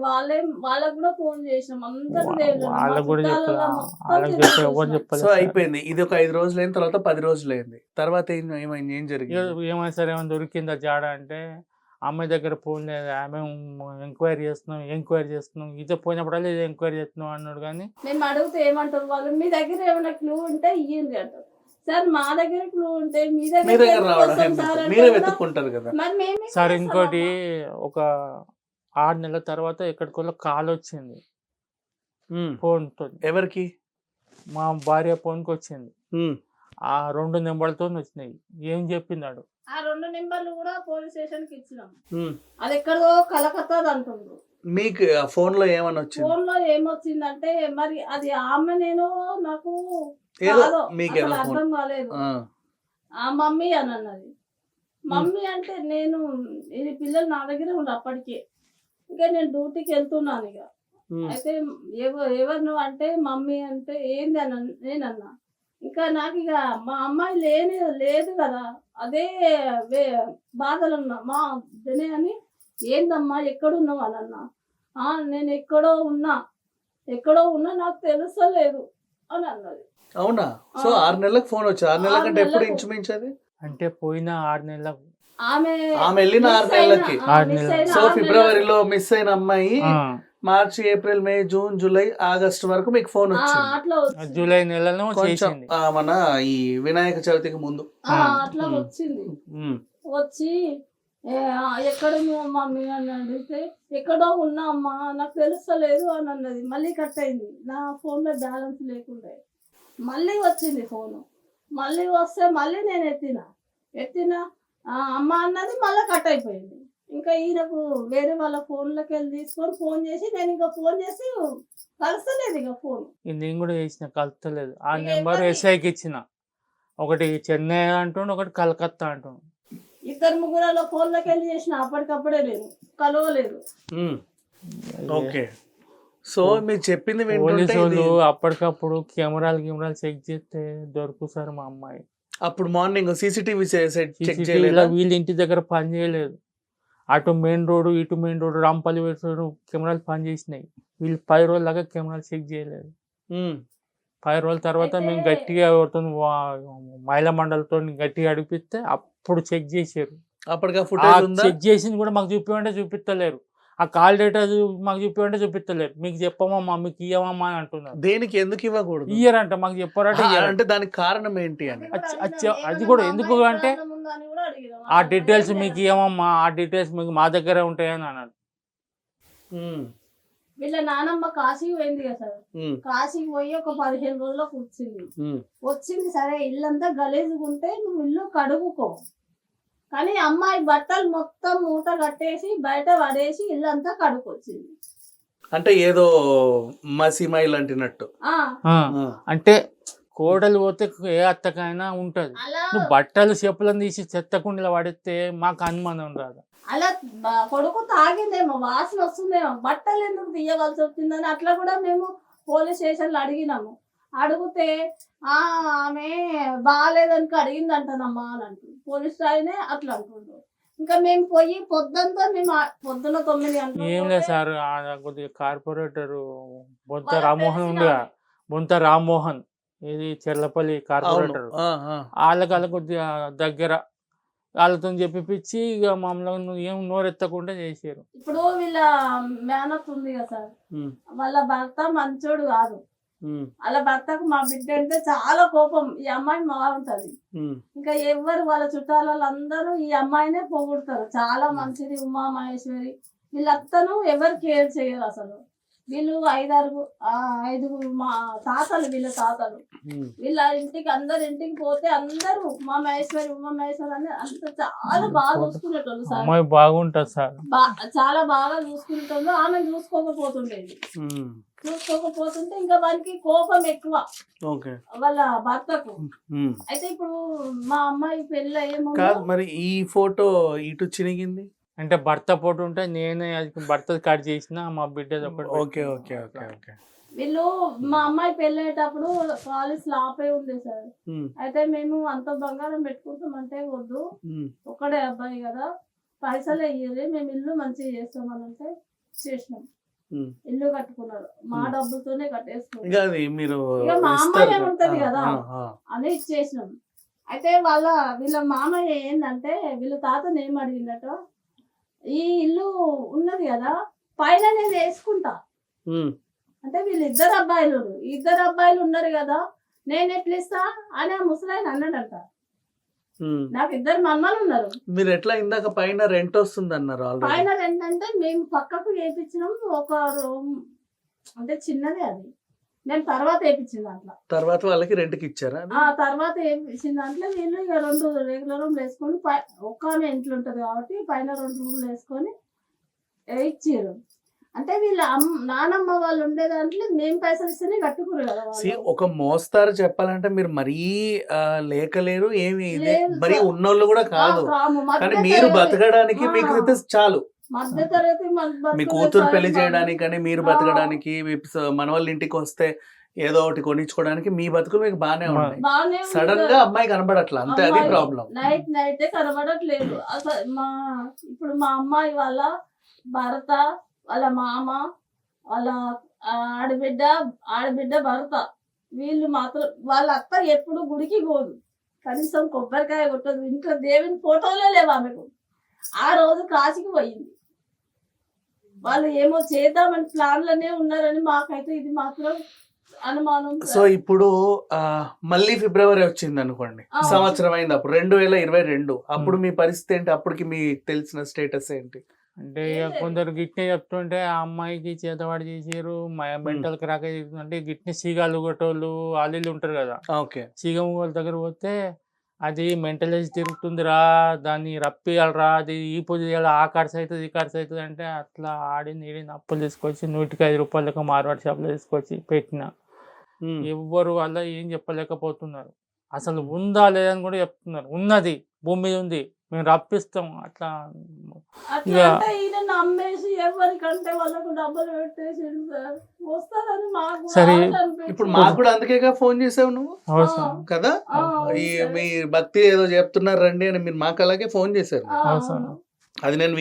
వాళ్ళకు కూడా ఫోన్ చేసినాం. అందరికి తెలియదు. మా వాళ్ళకి కూడా చుట్టాలలో చెప్పాలి, మొత్తం వాళ్ళకి చెప్పి ఎవరు తెలిసిపోయింది. చెప్పలేదు సో సార్. అయిపోయింది. ఇది ఒక 5 రోజులు అయిన తర్వాత 10 రోజులు అయింది. తర్వాత ఏమైంది, ఏం జరిగింది? ఏమైనా సరే ఏమైనా దొరికిందా జాడ అంటే, అమ్మాయి దగ్గర ఫోన్ లేదు, ఆమె ఎంక్వైరీ చేస్తున్నాం ఇదే పోయినప్పుడల్లా ఇది ఎంక్వైరీ చేస్తున్నాం అన్నాడు. కానీ మేము అడిగితే ఏమంటారు వాళ్ళు, మీ దగ్గర ఏమైనా క్లూ ఉంటే ఇయ్యండి అంటారు. సార్ మా దగ్గర క్లూ ఉంటే మీ మీ దగ్గర ఎందుకు రావడం వస్తాం ఎందుకు? సార్ అంటే మీరే కూడా, వెతుక్కుంటారు కదా. మరి మేమే సార్ చేస్తాం ఇంకోటి, అమ్మా. ఒక 6 నెలల తర్వాత ఎక్కడికో కాల్ వచ్చింది ఉమ్. ఫోన్ తో, ఎవరికి? మా భార్య ఫోన్కి వచ్చింది. ఉమ్. ఆ 2 నెంబర్లతో వచ్చినాయి. ఏం చెప్పిందాడు, ఆ 2 నెంబర్లు కూడా పోలీస్ స్టేషన్ కి ఇచ్చినాం. ఉమ్. అది ఎక్కడో కలకత్తాది అంటుండ్రు. మీకు ఆ ఫోన్ లో ఏమని వచ్చింది? ఫోన్ లో ఏమొచ్చిందంటే మరి అది ఆమె నేను నాకు ఏదో కాదో మీకు అసలు ఏదో ఫోన్. అర్థం కాలేదు. ఆ. ఆ మమ్మీ అని అన్నది. మమ్మీ అంటే నేను ఇది పిల్లలు నా దగ్గరే ఉండు అప్పటికే. ఇంకా నేను డ్యూటీకి వెళ్తున్నాను ఇక. ఉమ్. అయితే ఎవరు నువ్వు అంటే మమ్మీ అంటే ఏంది అని నేనన్నా. ఇంకా నాకు ఇక మా అమ్మాయి లేదు కదా, అదే బాధలు ఉన్నా మా అదే అని, ఏందమ్మా ఎక్కడున్నావు అని అన్నా. నేను ఎక్కడో ఉన్నా నాకు తెలుస్తలేదు అని అన్నది. అవునా? సో 6 నెలలకు ఫోన్ వచ్చి 6 నెలల 6 కంటే ఎప్పుడు నెలలకు. ఇంచుమించది? అంటే పోయిన 6 నెలలకు. ఆమె వెళ్ళిన 6 నెలలకి. 6 నెలలు. సో ఫిబ్రవరిలో మిస్ అయిన అమ్మాయి ఆ, మార్చి, ఏప్రిల్, మే, జూన్, జూలై, ఆగస్టు వరకు మీకు ఫోన్ వచ్చింది. అట్లా వచ్చింది. జూలై నెలలో కొంచెం చేసింది. మన ఈ వినాయక చవితికి ముందు. అట్లా ఉమ్. వచ్చింది. ఉమ్. వచ్చి ఎక్కడ మమ్మీ అని అడిగితే ఎక్కడో ఉన్నా అమ్మా నాకు తెలుస్తలేదు అని అన్నది. మళ్ళీ కట్ అయింది. నా ఫోన్లో బ్యాలెన్స్ లేకుండే. మళ్ళీ వచ్చింది ఫోను. మళ్ళీ వస్తే మళ్ళీ నేను ఎత్తిన అమ్మ అన్నది, మళ్ళీ కట్ అయిపోయింది. ఇంకా ఈయనకు వేరే వాళ్ళ ఫోన్లోకి వెళ్ళి తీసుకొని ఫోన్ చేసి, నేను ఇంకా ఫోన్ చేసి కలుస్తలేదు ఇక ఫోన్. నేను కూడా చేసిన, కలుస్తలేదు. ఆ ఇక నెంబర్ ఎవరి- ఎస్ఐకి ఇచ్చిన. ఒకటి చెన్నై అంటుండు, ఒకటి కలకత్తా అంటుండు. 2-3 ఫోన్లోకి వెళ్ళి చేసిన, అప్పటికప్పుడే లేదు, కలవలేదు. ఉమ్. ఓకే. సో మీరు చెప్పింది పోలీసు వింటుంటే వాళ్ళు ఇది- అప్పటికప్పుడు కెమెరాలు చెక్ చేస్తే దొరుకు సార్ మా అమ్మాయి. అప్పుడు మార్నింగ్ సీసీటీవీ చెక్ CCTV చేయలేదు. లో వీళ్ళ ఇంటి దగ్గర పని చేయలేదు. అటు మెయిన్ రోడ్, ఇటు మెయిన్ రోడ్, రాంపల్లి వేసారు, కెమెరాలు పని చేసినాయి. వీళ్ళు 10 రోజుల దాకా కెమెరాలు చెక్ చేయలేదు. 10 రోజుల తర్వాత మేము అయితే- గట్టిగా మహిళా మండలితో గట్టిగా అడిపిస్తే అప్పుడు చెక్ చేశారు. అప్పటికి ఫుటేజ్ ఉందా? చెక్ చేసింది కూడా మాకు చూపిమంటే చూపిస్తలేరు. ఆ కాల్ డేటా మాకు చూపిమంటే చూపిస్తలేరు. మీకు చెప్పమమ్మా, మీకు ఇయ్యమమ్మా అని అంటున్నారు. దేనికి ఎందుకు ఇవ్వకూడదు? ఇయ్యరంట, మాకు చెప్పారంటే ఇయ్యరంట. అంటే దానికి కారణం ఏంటి అని? అది కూడా ఎందుకు అంటే, ఆ డీటెయిల్స్ మీకు ఇవ్వమమ్మా, ఆ డీటెయిల్స్ మీకు మా దగ్గరే ఉంటాయని అన్నాడు. ఉమ్. వీళ్ళ నానమ్మ కాశీకి పోయింది కదా సార్. కాశీకి పోయి ఒక 15 రోజులకు వచ్చింది. సరే ఇల్లంతా గలీజుగా ఉంటే నువ్వు ఇల్లు కడుగుకో, కానీ అమ్మాయి బట్టలు మొత్తం మూట కట్టేసి బయట పడేసి ఇల్లంతా కడుకొచ్చింది. అంటే ఏదో మసిమాయిల్ అంటున్నట్టు. అంటే కోడలు పోతే ఏ అత్తకైనా ఉంటది. అలా నువ్వు బట్టలు చెప్పులను తీసి చెత్తకుండలో పడితే మాకు అనుమానం రాదు. అలా కొడుకు తాగిందేమో, వాసన వస్తుందేమో, బట్టలు ఎందుకు తీయవలసి వచ్చిందని అట్లా కూడా మేము పోలీస్ స్టేషన్లో అడిగినాము. అడిగితే ఆమె బాగాలేదని అడిగిందంటనమ్మా అని అంటుంది. పోలీస్ స్టేషనే అట్లా అంటుండ్రు. ఇంకా మేము పోయి పొద్దుంతా మేము పొద్దున 9 గంటలకు ఏం లేదు సార్, కొద్దిగా కార్పొరేటర్ బొంత రామ్మోహన్ ఉండగా, బొంత రామ్మోహన్, ఇది చెర్లపల్లి కార్పొరేటర్, వాళ్ళకి కొద్దిగా దగ్గర, వాళ్ళతో చెప్పిపించి ఇక మమ్మల్ని ఏం నోరెత్తకుండా చేసారు. ఇప్పుడు వీళ్ళ మేనత్ ఉంది కదా సార్, వాళ్ళ భర్త మంచోడు కాదు. వాళ్ళ భర్తకు మా బిడ్డ అంటే చాలా కోపం. ఈ అమ్మాయిని బాగుంటది. ఇంకా ఎవరు వాళ్ళ చుట్టాలందరూ ఈ అమ్మాయినే పొగుడుతారు, చాలా మంచిది ఉమా మహేశ్వరి. వీళ్ళంతను ఎవరు కేర్ చేయరు అసలు. వీళ్ళు 5 మా తాతలు, వీళ్ళ తాతలు. వీళ్ళ ఇంటికి అందరు ఇంటికి పోతే అందరూ ఉమా మహేశ్వరి అని అంత చాలా బాగా చూసుకునేటోళ్ళు సార్. అమ్మాయి బాగుంటది సార్, చాలా బాగా చూసుకునేటోళ్ళు. ఆమె చూసుకోకపోతుండేది. చూసుకోకపోతుంటే ఇంకా వారికి కోపం ఎక్కువ వాళ్ళ భర్తకు. అయితే ఇప్పుడు మా అమ్మాయి పెళ్ళి ఏమో. మరి ఈ ఫోటో ఇటు చినిగింది అంటే భర్త ఫోటో ఉంటే నేనే భర్త కట్ చేసిన, మా బిడ్డది ఒకటి. Okay okay okay okay. వీళ్ళు మా అమ్మాయి పెళ్ళేటప్పుడు కాలేజ్ లాపే ఉంది సార్. అయితే మేము అంత బంగారం పెట్టుకుంటామంటే వద్దు, ఒక్కడే అబ్బాయి కదా, పైసలు వెయ్యాలి, మేము ఇల్లు మంచిగా చేస్తామని అంటే చేసినాం. ఇల్లు కట్టుకున్నారు, మా డబ్బులతోనే కట్టేసుకున్నాం. ఇక మా అమ్మాయి ఉంటది కదా అని ఇచ్చేసినాం. అయితే వీళ్ళ మామయ్య ఏంటంటే వీళ్ళ తాతను ఏం అడిగిందట, ఈ ఇల్లు ఉన్నది కదా పైన నేను వేసుకుంటా అంటే, వీళ్ళు ఇద్దరు అబ్బాయిలు ఉన్నారు కదా, నేను ఎట్లా ఇస్తా అని ఆ ముసలాయన అన్నాడంట. నాకు 2 మన్మలు ఉన్నారు. మీరు ఎట్లా ఇందాక పైన రెంట్ వస్తుంది అన్నారు? పైన రెంట్ అంటే మేము పక్కకు వేయించినాం ఒక రూమ్, అంటే చిన్నదే అది. నేను తర్వాత వేయించిన దాంట్లో, తర్వాత వాళ్ళకి రెంట్కి ఇచ్చారా? తర్వాత వేయించిన దాంట్లో వీళ్ళు ఇక 2 రెగ్యులర్ రూమ్లు వేసుకొని, ఒక్క ఆమె ఇంట్లో ఉంటది కాబట్టి పైన 2 రూమ్లు వేసుకొని ఇచ్చారు. అంటే వీళ్ళ నానమ్మ వాళ్ళు ఉండే దాంట్లో మేము పైసలు ఇస్తేనే కట్టుకురు కదా. ఒక మోస్తారు చెప్పాలంటే మీరు మరీ లేకలేరు, ఏమి మరీ ఉన్నోళ్ళు కూడా కాదు, కానీ మీరు బతకడానికి మీకు చాలు. మధ్య తరగతి మీ కూతురు పెళ్లి చేయడానికి కానీ మీరు బతకడానికి, మనవాళ్ళ ఇంటికి వస్తే ఏదో ఒకటి కొనిచ్చుకోవడానికి మీ బతుకులు మీకు బానే ఉన్నాయి. సడన్ గా అమ్మాయి కనబడట్లా, అంతే, అది ప్రాబ్లం. నైట్ కనబడట్లేదు అసలు. ఇప్పుడు మా అమ్మాయి వాళ్ళ భర్త, వాళ్ళ మామ, వాళ్ళ ఆడబిడ్డ భర్త, వీళ్ళు మాత్రం, వాళ్ళ అత్త ఎప్పుడు గుడికి పోదు, కనీసం కొబ్బరికాయ కొట్టదు, ఇంట్లో దేవుని ఫోటోలే లేవు ఆమెకు. ఆ రోజు కాశీకి పోయింది. వాళ్ళు ఏమో చేద్దామని ప్లాన్లనే ఉన్నారని మాకైతే ఇది మాత్రం అనుమానం. సో ఇప్పుడు మళ్ళీ ఫిబ్రవరి వచ్చింది అనుకోండి, సంవత్సరం అయింది, అప్పుడు 2022. అప్పుడు మీ పరిస్థితి ఏంటి? అప్పటికి మీకు తెలిసిన స్టేటస్ ఏంటి? అంటే కొందరు గిట్నే చెప్తుంటే ఆ అమ్మాయికి చేతవాడు చేసారు, మెంటల్ క్రాక్ అంటే గిట్నే సీగాలు కొట్టోళ్ళు వాళ్ళు ఉంటారు కదా, సీగం వాళ్ళ దగ్గర పోతే అది మెంటలైజ్ తిరుగుతుందిరా, దాన్ని రప్పియాలరా, అది ఈ పూజ చేయాలి, ఆ ఖర్చు అవుతుంది, ఈ ఖర్చు అవుతుంది అంటే అట్లా ఆడింది అప్పులు తీసుకొచ్చి 105 రూపాయలకు మార్వాడి షాప్లో తీసుకొచ్చి పెట్టిన. ఎవ్వరు వల్ల ఏం చెప్పలేకపోతున్నారు. అసలు ఉందా లేదని కూడా చెప్తున్నారు. ఉన్నది, భూమి మీద ఉంది, మేము రప్పిస్తాం అట్లా. నమ్మేసి ఎవరికంటే వాళ్ళకు డబ్బులు పెట్టేసి వస్తారని మాకు. సరే, ఇప్పుడు మాకు కూడా అందుకే ఫోన్ చేసావు నువ్వు కదా, మీ భక్తి ఏదో చెప్తున్నారు రండి అని మీరు మాకు అలాగే ఫోన్ చేశారు. అది నేను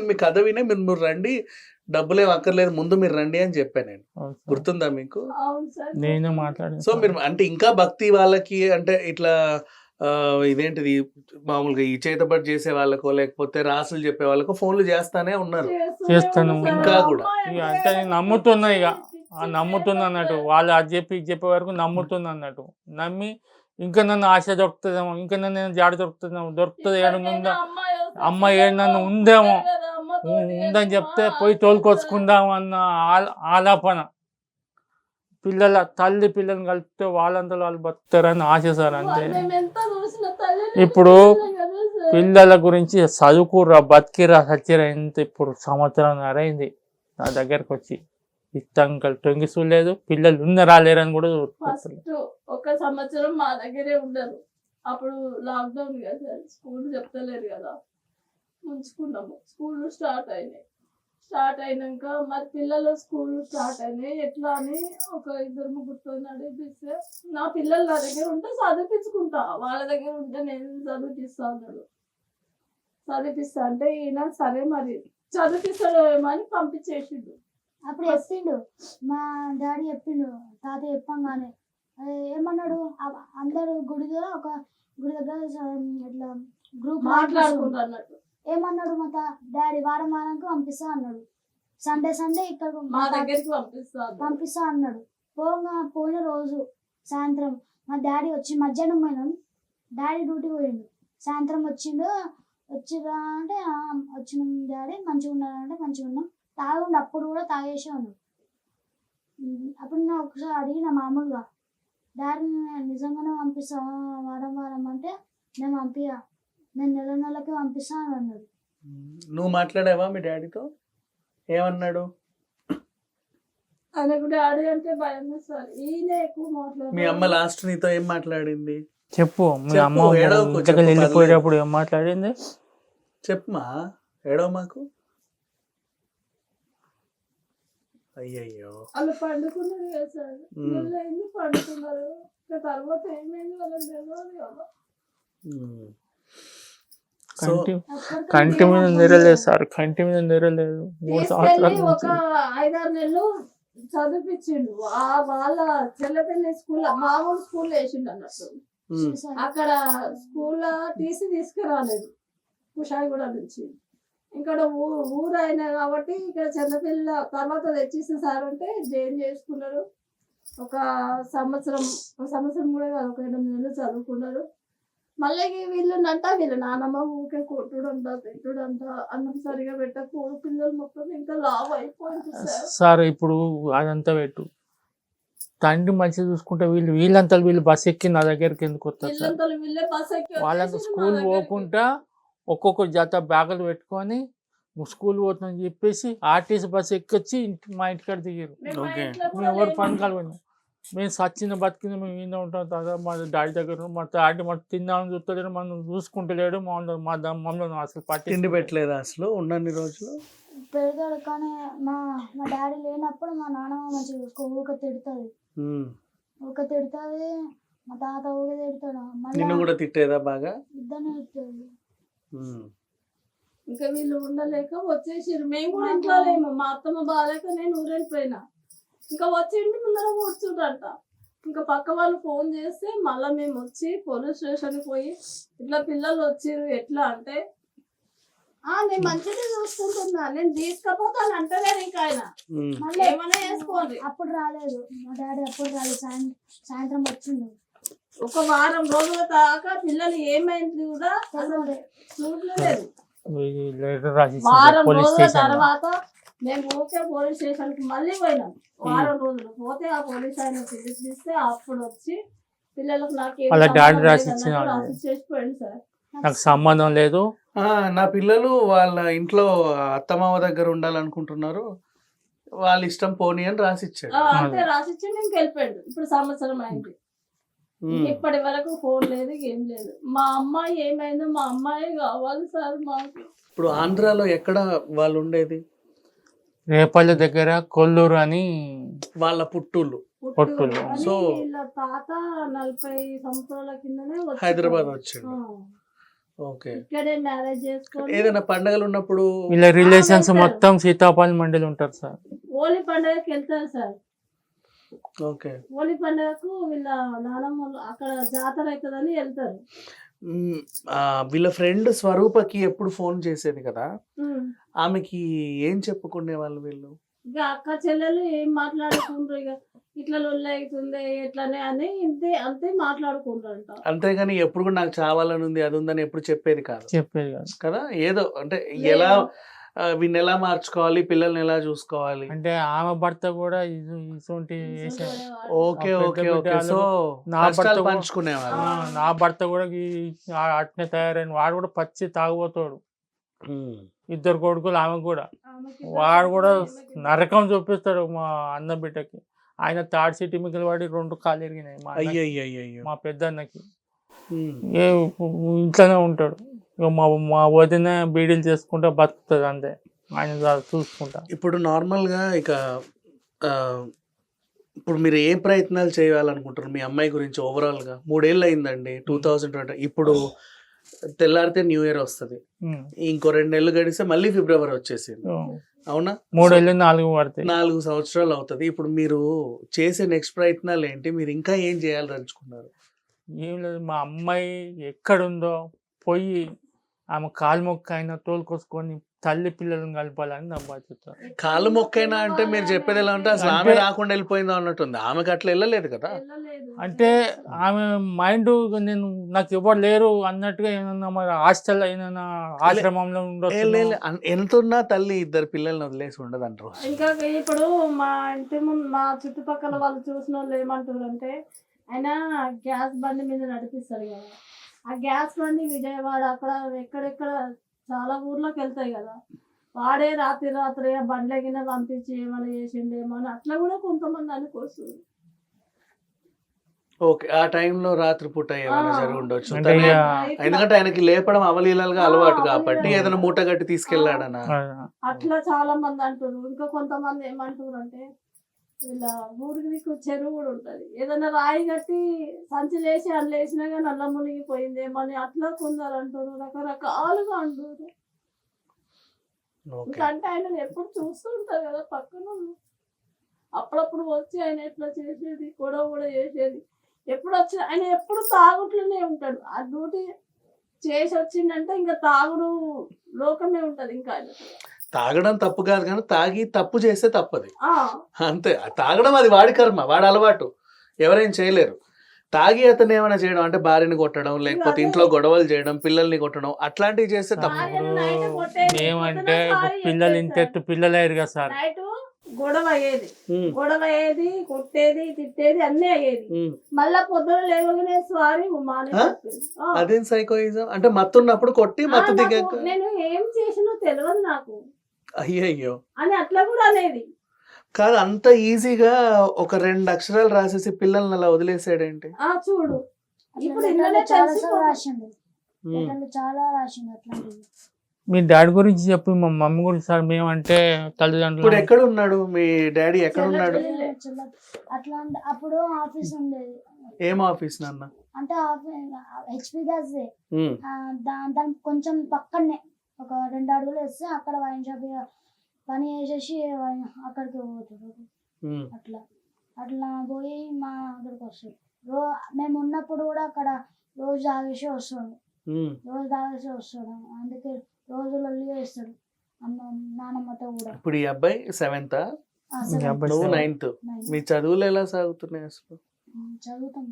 మీ కథ వినే మీరు రండి, డబ్బులేం అక్కర్లేదు, ముందు మీరు రండి అని చెప్పాను నేను. గుర్తుందా మీకు? నేను మాట్లాడాను. సో మీరు అంటే ఇంకా భక్తి వాళ్ళకి అంటే ఇట్లా ఇదేంటిది మామూలుగా ఈ చేతబడి చేసే వాళ్ళకో లేకపోతే రాసులు చెప్పే వాళ్ళకో ఫోన్లు చేస్తానే ఉన్నారు. చేస్తాను ఇంకా కూడా అంటే నేను నమ్ముతున్నా, ఇక నమ్ముతున్నా అన్నట్టు. వాళ్ళు అది చెప్పే వరకు నమ్ముతున్నా అన్నట్టు. నమ్మి ఇంకా నన్ను ఆశ దొరుకుతుందేమో, ఇంకా నన్ను జాడ దొరుకుతుందేమో, దొరుకుతుంది ఏడుందా అమ్మాయి నన్ను ఉందేమో ఉందని చెప్తే పోయి తోలుకొచ్చుకుందాం అన్న ఆలాపన. పిల్లల తల్లి పిల్లల్ని కలిపితే వాళ్ళంతా వాళ్ళు బతుకుతారని ఆశ సార్ అంతే. ఇప్పుడు పిల్లల గురించి చదువుకుర్రా బతికిరా సచ్చిరా ఎంత ఇప్పుడు సంవత్సరం అయింది నా దగ్గరకు వచ్చి ఇష్టంకల్ టొంగిసూలేదు. పిల్లలు ఉన్నారా లేరని కూడా ఫస్ట్ ఒక సంవత్సరం మా దగ్గరే ఉండరు. అప్పుడు లాక్డౌన్ కదా సార్, స్కూల్ చెప్తలేరు కదా, ఉంచుకున్నాము. స్కూల్ స్టార్ట్ అయినాక మరి పిల్లల స్కూల్ స్టార్ట్ అయినాయి ఎట్లా అని ఒక 2-3 నడిపిస్తే నా పిల్లలు నా దగ్గర ఉంటే చదివించుకుంటా, వాళ్ళ దగ్గర ఉంటే నేను చదివిస్తా అన్నాడు. చదివిస్తా అంటే ఈయన సరే మరి చదివిస్తాడేమో అని పంపించేసిండు. అప్పుడు చెప్పిండు మా డాడీ, చెప్పిండు తాతయ్య చెప్పంగానే ఏమన్నాడు, అందరు గుడి దగ్గర ఇట్లా గ్రూప్ మాట్లాడుకుంటా అన్నట్టు. ఏమన్నాడు మా డాడీ వారం వారానికి పంపిస్తా అన్నాడు. సండే ఇక్కడ మా దగ్గరికి పంపిస్తా అన్నాడు. పోయిన రోజు సాయంత్రం మా డాడీ వచ్చి మధ్యాహ్నం పోయినాం, డాడీ డ్యూటీ పోయిండు. సాయంత్రం వచ్చిరా అంటే వచ్చినాం డాడీ, మంచిగా ఉన్నారంటే మంచిగా ఉన్నాం. తాగుండు అప్పుడు కూడా తాగేసే ఉన్నాడు. అప్పుడు నేను ఒకసారి అడిగిన మామూలుగా, డాడీని నిజంగానే పంపిస్తా వారం వారం అంటే నేను పంపియా, నేను నెలకి పంపిస్తాను అన్నాడు. నువ్వు మాట్లాడావా మీ డాడీతో? ఏమన్నాడు? ఆయనకు డాడీ అంటే భయం సార్, ఈయన ఎక్కువ మాట్లాడు. మీ అమ్మ లాస్ట్ నీతో ఏం మాట్లాడింది చెప్పు. మీ చెప్పు, అమ్మ ఏడవకు, ఇంతకు చెప్పు, వెళ్ళిపోయేటప్పుడు ఏం మాట్లాడింది చెప్పమా, ఏడవ మాకు. అయ్యయ్యో వాళ్ళు పండుకున్నారు కదా సార్, అయింది పండుకున్నారు. తర్వాత ఏమైంది వాళ్ళకి తెలియదు కదా. కంటి మీద నెరలేదు సార్, కంటి మీద నెరలేదు. 3 సంవత్సరాల ఒక 5-6 నెలలు చదివిపించిండు. వాళ్ళ చెల్లెపల్లి స్కూల్ మామూలు స్కూల్ వేసిండు అన్నట్టు. అక్కడ స్కూల్ తీసుకురాలేదు కుషాయిగూడ నుంచి. ఇక్కడ ఊరు అయినా కాబట్టి ఇక్కడ చిన్నపిల్ల తర్వాత తెచ్చేసిన సార్ అంటే జాయిన్ చేసుకున్నారు. ఒక సంవత్సరం కూడా కాదు, ఒక 8 నెలలు చదువుకున్నారు. మళ్ళీ వీళ్ళు నానమ్మ ఊకే కొట్టుడంట తిట్టుడంట, అన్నం సరిగా పెట్టకూడదు, పిల్లలు మొత్తం ఇంకా లావు అయిపోయింది సార్. ఇప్పుడు అదంతా పెట్టు, తండ్రి మంచిగా చూసుకుంటే వీళ్ళంతా బస్ ఎక్కి నా దగ్గరికి ఎందుకు వస్తారు సార్? వీళ్ళే బస్ ఎక్కి వాళ్ళంతా స్కూల్ పోకుండా ఒక్కొక్క జత బ్యాగులు పెట్టుకొని స్కూల్ పోతుందని చెప్పేసి ఆర్టీసీ బస్ ఎక్కొచ్చి మా ఇంటికాడ దిగారు. మేము ఎవరు పని కలవను, మేము సచ్చిన బతికిన మేము ఈయన ఉంటాం కదా. మా డాడీ దగ్గర మా డాడీ మనం తిందామని చూస్తలేడు, మనం చూసుకుంటలేడు. మమ్మల్ని అసలు తిండి పెట్టలేదు అసలు ఉన్నన్ని రోజులు. పెడతాడు కానీ మా డాడీ లేనప్పుడు మా నాన్నమ్మ మంచిగా చూసుకో, ఊక తిడుతుంది. మా తాత ఊక తిడతాడు. నిన్ను కూడా తిట్టేదా బాగా? ఇద్దరిని తిట్టేది. ఇంకా వీళ్ళు ఉండలేక వచ్చేసారు. మేము కూడా ఇంట్లో లేము, మా అత్తమ్మ బాగాలేక నేను ఊరెళ్ళిపోయినా. ఇంకా వచ్చి ఇంటి ముందర కూర్చుంటారంట. ఇంకా పక్క వాళ్ళు ఫోన్ చేస్తే మళ్ళీ మేము వచ్చి పోలీస్ స్టేషన్కి పోయి ఇట్లా పిల్లలు వచ్చారు ఎట్లా అంటే, నేను మంచిగా చూసుకుంటున్నా, నేను తీసుకపోతాను అంటలేదు. ఇంకా ఆయన ఏమైనా చేసుకోండి. అప్పుడు రాలేదు మా డాడీ, అప్పుడు రాలేదు. సాయంత్రం వచ్చిండు. ఒక వారం రోజుల దాకా పిల్లలు ఏమైంది కూడా చూడలేదు. వారం రోజుల తర్వాత మేము ఓకే పోలీస్ స్టేషన్ కి మళ్ళీ పోయినాం. వారం రోజులు పోతే ఆ పోలీస్ ఆయన పిలిపిస్తే అప్పుడు వచ్చి పిల్లలకు చేసిపోయింది సార్. నాకు సంబంధం లేదు, నా పిల్లలు వాళ్ళ ఇంట్లో అత్తమామ దగ్గర ఉండాలనుకుంటున్నారు, వాళ్ళ ఇష్టం పోనీ అని రాసిచ్చాడు. అంతే రాసిచ్చి నేను వెళ్ళిపోయాడు. ఇప్పుడు సంవత్సరం అయింది, ఇప్పటి వరకు ఫోన్ లేదు, ఏం లేదు. మా అమ్మాయి ఏమైందో మా అమ్మాయి కావాలి సార్ మాకు. ఇప్పుడు ఆంధ్రాలో ఎక్కడ వాళ్ళు ఉండేది? రేపల్లి దగ్గర కొల్లూరు అని వాళ్ళ పుట్టూళ్ళు. సో తాత 40 సంవత్సరాల కిందనే హైదరాబాద్ వచ్చాడు. ఓకే, ఇక్కడే మ్యారేజ్ చేసుకొని ఏదైనా పండగలు ఉన్నప్పుడు వీళ్ళ రిలేషన్స్ మొత్తం సీతాపల్లి మండలి ఉంటారు సార్. హోలీ పండుగకి వెళ్తారు సార్. ఓకే, హోలీ పండుగకు వీళ్ళ నానమ్మ అక్కడ జాతర అవుతుందని వెళ్తారు. వీళ్ళ ఫ్రెండ్ స్వరూపకి ఎప్పుడు ఫోన్ చేసేది కదా, ఆమెకి ఏం చెప్పుకునే వాళ్ళు వీళ్ళు? ఇక అక్క చెల్లెలు ఏం మాట్లాడుకుంటారు, ఇక ఇట్లా లొల్లి అవుతుంది ఎట్లనే అని అంతే మాట్లాడుకుంటారంట. అంతేగాని ఎప్పుడు కూడా నాకు చావాలని ఉంది అది ఉందని ఎప్పుడు చెప్పేది కాదు చెప్పేది కదా. ఏదో అంటే ఎలా వీడిని ఎలా మార్చుకోవాలి, పిల్లల్ని ఎలా చూసుకోవాలి. అంటే ఆమె భర్త కూడా ఇటువంటి ఓకే ఆ పెద్ద ఓకే బిడ్డ ఓకే. సో నా భర్త కష్టాలు కూడా- పంచుకునేవాళ్ళు. నా భర్త కూడా అట్నే తయారైన వాడు కూడా పచ్చి తాగుపోతాడు. ఉమ్. ఇద్దరు కొడుకులు ఆమె కూడా. వాడు కూడా నరకం చూపిస్తాడు మా అన్న బిడ్డకి. ఆయన థర్డ్ సిటీ మిగిలి వాడి 2 కాలు ఎరిగినాయి మా అన్నకి, అయ్యయ్యయ్యో. మా పెద్ద అన్నకి. ఉమ్. ఏ ఇంట్లోనే ఉంటాడు. ఇక మా వదిన బీడీలు చేసుకుంటా బతుకుతుంది అంతే, ఆయన చూసుకుంటా. ఇప్పుడు నార్మల్గా ఇక ఆ, ఇప్పుడు మీరు ఏ ప్రయత్నాలు చేయాలనుకుంటారు మీ అమ్మాయి గురించి ఓవరాల్గా? 3 ఏళ్ళు అయిందండి 2020. ఇప్పుడు తెల్లారితే న్యూ ఇయర్ వస్తుంది, ఇంకో 2 నెలలు గడిస్తే మళ్ళీ ఫిబ్రవరి వచ్చేసింది, అవునా? 3 ఏళ్ళు 4 పడతాయి. 4 సంవత్సరాలు అవుతుంది. ఇప్పుడు మీరు చేసే నెక్స్ట్ ప్రయత్నాలు ఏంటి? మీరు ఇంకా ఏం చేయాలనుకున్నారు? ఏం లేదు, మా అమ్మాయి ఎక్కడుందో పోయి ఆమె కాలు మొక్క అయినా తోలుకొసుకొని తల్లి పిల్లలను కలపాలని నా బాధ్యత. కాళ్ళు మొక్కైనా అంటే మీరు చెప్పేది ఎలా ఉంటే అసలు ఆమె రాకుండా వెళ్ళిపోయిందో అన్నట్టుంది. ఆమెకి అట్లా వెళ్ళలేదు కదా. అంటే ఆమె మైండ్ నేను నాకు ఎవరు లేరు అన్నట్టుగా ఏమన్నా మరి హాస్టల్ ఏమైనా ఆశ్రమంలో ఏ ఉండొచ్చు. లేదు, ఎంత ఉన్నా తల్లి 2 పిల్లల్ని వదిలేసి ఉండదు అంటారు. ఇంకా ఇప్పుడు మా ఇంటి ముందు మా చుట్టుపక్కల వాళ్ళు చూసిన వాళ్ళు ఏమంటారు అంటే, ఆయన గ్యాస్ బండి మీద నడిపిస్తారు కదా, ఆ గ్యాస్ బండి విజయవాడ అక్కడ ఎక్కడెక్కడ చాలా ఊర్లోకి వెళ్తాయి కదా, వాడే రాత్రి ఆ బండ్లగిన పంపించి ఏమైనా చేసిండేమో అని అట్లా కూడా కొంతమంది అనుకోస్తుంది. ఓకే, ఆ టైంలో రాత్రిపూట ఏమైనా జరిగి ఉండొచ్చు. అంటే ఇక ఎందుకంటే ఆయనకి లేపడం అవలీలగా అలవాటు కాబట్టి ఏదైనా మూట గట్టి తీసుకెళ్ళాడనా. అట్లా చాలా మంది అంటారు. ఇంకా కొంతమంది ఏమంటారు అంటే, ఇలా ఊరికి చెరువు కూడా ఉంటది, ఏదైనా రాయి కట్టి సంచిలేసి అందులో వేసినా కానీ అల్ల మునిగిపోయిందేమో అని అట్లా కొందరు అంటారు, రకరకాలుగా అంటారు. ఓకే. ఇంకా అంటే ఆయన ఎప్పుడు చూస్తూ ఉంటారు కదా పక్కన, అప్పుడప్పుడు వచ్చి ఆయన ఎట్లా చేసేది, గొడవ కూడా చేసేది. ఎప్పుడు వచ్చి ఆయన ఎప్పుడు తాగుట్లోనే ఉంటాడు. ఆ డ్యూటీ చేసి వచ్చిందంటే ఇంకా తాగుడు లోకమే ఉంటది. ఇంకా ఆయన తాగడం తప్పు కాదు, కానీ తాగి తప్పు చేస్తే తప్పది ఆ, అంతే. తాగడం అది వాడి కర్మ, వాడి అలవాటు, ఎవరేం చేయలేరు. తాగి అతను ఏమైనా చేయడం అంటే భార్యని కొట్టడం, లేకపోతే ఇంట్లో గొడవలు చేయడం, పిల్లల్ని కొట్టడం, అట్లాంటివి చేస్తే తప్పు. భార్యను నైట్ కొట్టేది, ఏమంటే పొద్దున సారీ పిల్లలు చెప్పేది ఇంతెత్తు పిల్లలు అయ్యారు కదా సార్. నైట్ గొడవ అయ్యేది, ఉమ్, గొడవ అయ్యేది, కొట్టేది, తిట్టేది, అన్నీ అయ్యేది. ఉమ్. మళ్ళా పొద్దున లేవగానే సారీ మానే ఆ? చెప్పేది. ఆ. అదేం సైకోయిజం అంటే? మత్తున్నప్పుడు కొట్టి మత్తు నాకు దిగాక నేను ఏం చేసినో తెలియదు నాకు అయ్యయ్యో. అని అట్లా కూడా అనేది. కాదు, అంత ఈజీగా ఒక 2 అక్షరాలు రాసేసి పిల్లల్ని అలా వదిలేసాడేంటి? చూడు ఇప్పుడు అట్లా ఇంట్లోనే చాలా సార్లు తెలిసిపోతుంది. రాసిండు, ఉమ్, లెటర్లు చాలా రాసిండు అట్లాంటివి. మీ డాడీ గురించి చెప్పి మా మమ్మీ గురించి సార్. మేమంటే ఇప్పుడు తల్లిదండ్రులు ఎక్కడ ఉన్నాడు మీ డాడీ? ఎక్కడ ఉన్నాడు? అట్లా అప్పుడు ఆఫీస్ ఉండేది. ఏం ఆఫీస్ నాన్న? అంటే హెచ్పి గ్యాస్ ఉమ్, దానికి కొంచెం పక్కనే ఒక 2 అడుగులు వేస్తే అక్కడ వైన్ షాప్ పని చేసేసి అక్కడికి పోతాడు. ఉమ్. అట్లా అట్లా పోయి మా దగ్గరికి వస్తాడు. మేము ఉన్నప్పుడు కూడా అక్కడ రోజు తాగేసి వస్తాడు, ఉమ్. రోజు తాగేసి వస్తాడు. అందుకే రోజు లొల్లి చేస్తాడు నానమ్మతో కూడా. ఇప్పుడు ఈ అబ్బాయి 7th, నువ్వు 9th. మీ చదువులు ఎలా సాగుతున్నాయి అసలు? చదువుతాం,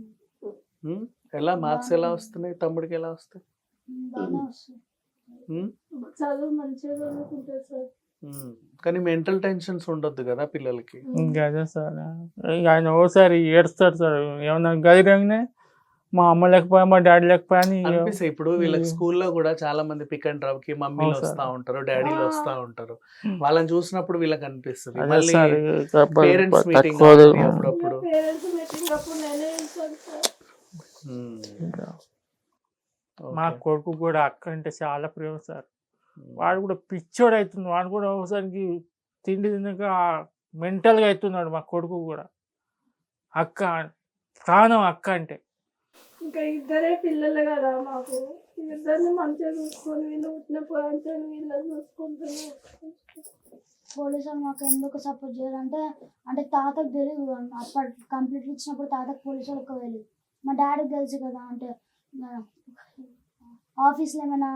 ఉమ్, ఎలా మార్క్స్ ఎలా వస్తున్నాయి? తమ్ముడికి ఎలా వస్తాయి? బాగానే వస్తుంది. ఉమ్, చదువు మంచిగా చదువుకుంటారు సార్. ఉమ్. కానీ మెంటల్ టెన్షన్స్ ఉండొద్దు కదా పిల్లలకి. ఇంకా అదే సార్. ఇక ఆయన ఓసారి ఏడుస్తాడు సార్. ఏమన్నా గదిరంగానే మా అమ్మ లేకపోయా మా డాడీ లేకపోయా అని అనిపిస్తాయి. ఇప్పుడు వీళ్ళకి స్కూల్లో కూడా చాలా మంది పిక్ అండ్ డ్రాప్ కి మమ్మీలు అవును సార్. వస్తా ఉంటారు, డాడీలు వస్తా ఉంటారు. వాళ్ళని చూసినప్పుడు వీళ్ళకి అనిపిస్తుంది. అదే మళ్ళీ సార్. పేరెంట్స్ మీటింగ్ తక్కువ అప్పుడప్పుడు. పేరెంట్స్ మీటింగ్ అప్పుడు నేనే ఇస్తాను సార్. ఉమ్, మా ఓకే. కొడుకు కూడా అక్క అంటే చాలా ప్రేమ సార్. వాడు కూడా పిచ్చోడు అవుతుంది. వాడు కూడా ఒకసారికి తిండి తినక మెంటల్గా అవుతున్నాడు మా కొడుకు కూడా. అక్క ప్రాణం అక్క అంటే. ఇంకా ఇద్దరే పిల్లలు కదా మాకు, ఇద్దరిని మంచిగా చూసుకొని వీళ్ళు పుట్టిన పోయంటే వీళ్ళని చూసుకుంటున్నారు. పోలీసులు మాకు ఎందుకు సపోర్ట్ చేయాలంటే, అంటే తాతకు తెలియదు, అప్పటి కంప్లీట్ ఇచ్చినప్పుడు తాతకు పోలీసు వాళ్ళకి తెలియదు. మా డాడీకి తెలుసు కదా, అంటే ఆఫీస్లో ఏమైనా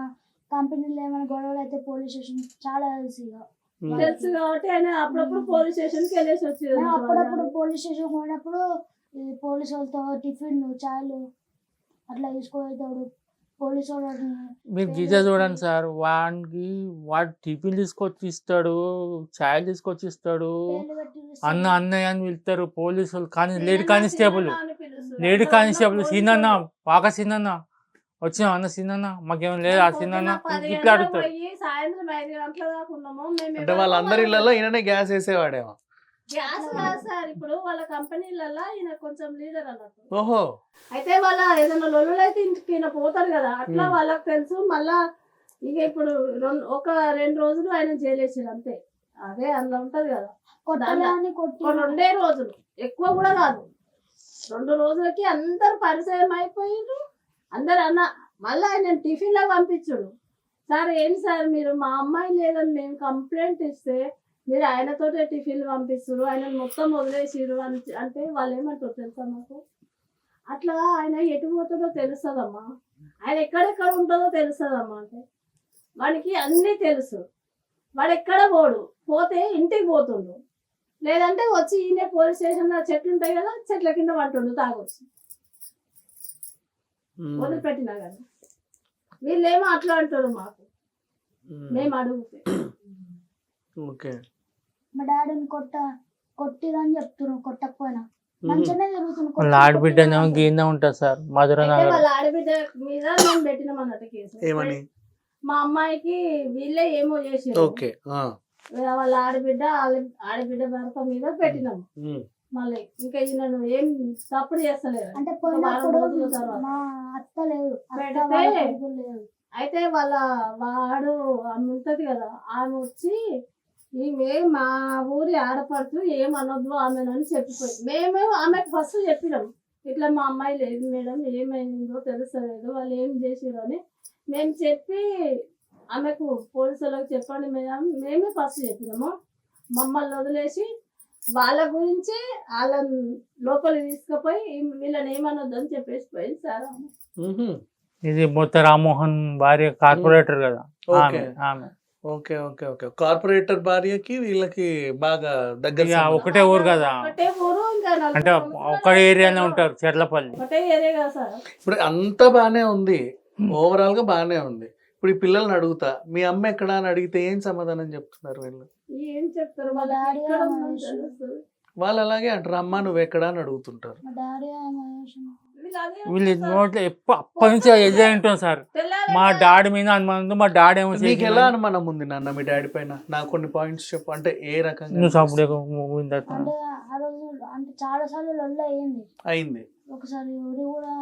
కంపెనీలో ఏమైనా గొడవలు అయితే పోలీస్ స్టేషన్ చాలా తెలుసు. ఇక ఉమ్, తెలుసు కాబట్టి ఆయన అప్పుడప్పుడు పోలీస్ స్టేషన్కి వెళ్ళేసి వచ్చేది. మేము అప్పుడప్పుడు పోలీస్ స్టేషన్ పోయినప్పుడు ఈ పోలీసు వాళ్ళతో టిఫిన్లు చాయ్లు అట్లా తీసుకుపోతాడు. పోలీసు వాడిని మీరు గీజ చూడండి సార్, వాడు టిఫిన్ తీసుకొచ్చి ఇస్తాడు, ఛాయ్ తీసుకొచ్చి ఇస్తాడు, పేర్లు పెట్టి అన్న పిలుస్తాడు. అన్నయ్య అని పిలుస్తారు పోలీసులు. కానీ లేడీ సీనన్న, కానిస్టేబుల్ సీనన్న అని పిలుస్తారు. లేడీ అట్లా కానిస్టేబుల్ ఉన్న సీనన్న పోలీసులు పాక సీనన్న వచ్చిన అన్న సీనన్న మాకేం లేదు ఆ సీనన్న పొద్దున్న 10 ఇట్లా గంటలకు అడుగుతారు. పోయి సాయంత్రం 5 గంటల దాకా ఉన్నాము. మేము అంటే ఎవరికో వాళ్ళందరి వాళ్ళ- ఇళ్లలో ఈయననే గ్యాస్ వేసేవాడేమో. గ్యాస్ కాదు సార్, ఇప్పుడు వాళ్ళ కంపెనీలలో ఈయన కొంచెం లీడర్ అన్నట్టు. ఓహో. అయితే వాళ్ళ ఏదైనా లొల్లులు అయితే ఇంటికి ఈయన పోతారు కదా, అట్లా మ్మ్. వాళ్ళకి తెలుసు. మళ్ళా ఇక ఇప్పుడు ఒక 2 రోజులు ఆయన జైలేసారు అంతే. అదే అందులో ఉంటది కదా, కొట్టడాన్ని కొట్టి ఒక 2 రోజులు, ఎక్కువ కూడా కాదు. 2 రోజులకి అందరు పరిచయం అయిపోయిండ్రు. అందరు అన్న మళ్ళీ ఆయన టిఫిన్ లో పంపించుడు. సార్ ఏంటి సార్ మీరు మా అమ్మాయి లేదని మేము కంప్లైంట్ ఇస్తే మీరు ఆయనతోటే టిఫిన్లు పంపిస్తారు, ఆయన మొత్తం వదిలేసిరు అని అంటే వాళ్ళు ఏమంటారు తెలుసా మాకు? అట్లా ఆయన ఎటు పోతుందో తెలుస్తుందమ్మా, ఆయన ఎక్కడెక్కడ ఉంటుందో తెలుస్తుందమ్మా. అంటే వాడికి అన్నీ తెలుసు. వాడు ఎక్కడ పోడు, పోతే ఇంటికి పోతుండు, లేదంటే వచ్చి ఈయన పోలీస్ స్టేషన్లో చెట్లు ఉంటాయి కదా, చెట్ల కింద వంటుండు తాగొచ్చి వదిలిపెట్టినా కదా. వీళ్ళేమో అట్లా అంటారు మాకు, మేము అడుగుతే. ఓకే. మా డాడీని కొట్టిరని చెప్తున్నారు. కొట్టకపోయినా మంచిగానే జరుగుతుంది. వాళ్ళ ఆడబిడ్డనేమో గీందే ఉంటుంది సార్ మధుర అయితే నగర్. వాళ్ళ ఆడబిడ్డ మీద మేము పెట్టినాం అన్నట్టు కేసు. ఏమని? మా అమ్మాయికి వీళ్ళే ఏమో చేసారు. ఓకే. వాళ్ళ ఆడబిడ్డ భర్త మీద పెట్టినాము. మళ్ళీ ఇంకా ఈయనను ఏం తప్పుడు చేస్తలేరు. అంటే ఒక వారం పోయినప్పుడు రోజుల తర్వాత మా అత్త లేదు, అత్త పెడితే వాళ్ళ కొడుకు లేదు. అయితే వాడు ఆమె ఉంటది కదా, ఆమె వచ్చి ఈమె మా ఊరి ఆడపడుతూ ఏమనొద్దు ఆమెనని చెప్పిపోయి, మేము ఆమెకు ఫస్ట్ చెప్పినాం ఇట్లా మా అమ్మాయి లేదు మేడం, ఏమైందో తెలుస్తలేదు, వాళ్ళు ఏం చేసిరు అని మేము చెప్పి ఆమెకు పోలీసులకు చెప్పండి మేడం, మేమే ఫస్ట్ చెప్పినాము. మమ్మల్ని వదిలేసి వాళ్ళ గురించి వాళ్ళని లోపలికి తీసుకుపోయి వీళ్ళని ఏమనొద్దు అని చెప్పేసి పోయింది సార్ ఆమె. ఇది మొత్తం రామ్మోహన్ భార్య కార్పొరేటర్ కదా ఓకే. ఆమె. Okay okay okay. కార్పొరేటర్ భార్యకి వీళ్ళకి బాగా దగ్గర ఇక సంబంధం. ఒకటే ఊరు కదా, ఒకటే ఊరు, ఇంకా నలుగురు అంటే సంవత్సరాలు ఒక ఏరియానే ఉంటారు చెర్లపల్లి. ఒకటే ఏరియా కదా సార్. ఇప్పుడు అంతా బానే ఉంది, ఓవరాల్ గా బానే ఉంది. ఇప్పుడు ఈ పిల్లల్ని అడుగుతా మీ అమ్మ ఎక్కడ అని అడిగితే ఏం సమాధానం చెప్తున్నారు వీళ్ళు? ఏం చెప్తారు మా వాళ్ళకి డాడీ ఎక్కడ ఆమె ఉందని విషయం. తెలుస్తుంది. వాళ్ళు అలాగే అంటారు, అమ్మ నువ్వు ఎక్కడా అని అడుగుతుంటారు. మా డాడీ మహేష్ వీళ్ళు అదే వీళ్ళు అంటారు సార్. నోట్లో అప్పటి నుంచి ఎజాయ్ ఉంటుంది సార్. తెల్లారే మా డాడీ మీద అనుమానం ఉంది, మా డాడీ ఏమో నీకు చేసిండు ఎలా అని. అనుమానం ఉంది నాన్న మీ డాడీ పైన? నాకు కొన్ని పాయింట్స్ చెప్పు, అంటే ఏ రకంగా నువ్వు సప్పుడు పోయింది అంటే ఆ రోజు అంటే చాలా సార్లు లొల్లి అయ్యింది. అయింది? ఒకసారి ఊరి కూడా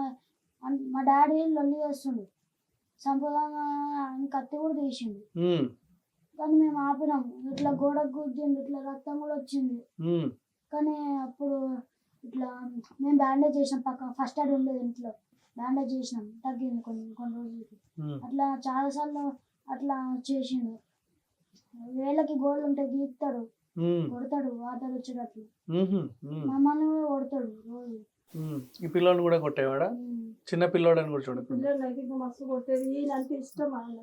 మా డాడీ లొల్లి చేస్తుండు, సంపూర్ణంగా ఆయన కత్తి కూడా తీసిండు. ఉమ్, కానీ మేము ఆపినాం. ఇట్లా గోడకు గుద్దిండు, ఇట్లా రక్తం కూడా వచ్చింది. ఉమ్, కానీ అప్పుడు ఇట్లా మేము బ్యాండేజ్ చేసినాం, పక్క ఫస్ట్ ఎయిడ్ ఉండేది ఇంట్లో, బ్యాండేజ్ చేసినాం, తగ్గింది కొన్ని రోజులకి. ఉమ్. అట్లా చాలాసార్లు అట్లా చేసిండు. వేళ్ళకి గోళ్ళు ఉంటాయి, గీస్తాడు, ఉమ్, కొడతాడు, వాటర్ వచ్చేటట్లు. ఉమ్, ఉమ్, మమ్మల్ని కూడా కొడతాడు రోజు. ఉమ్. ఈ పిల్లోని కూడా కొట్టేవాడా? చిన్న పిల్లోడని కూడా చూడకుండా. పిల్లలు అయితే ఇంకా మస్తు కొట్టేది. ఈయన అంటే ఇష్టం ఆయన,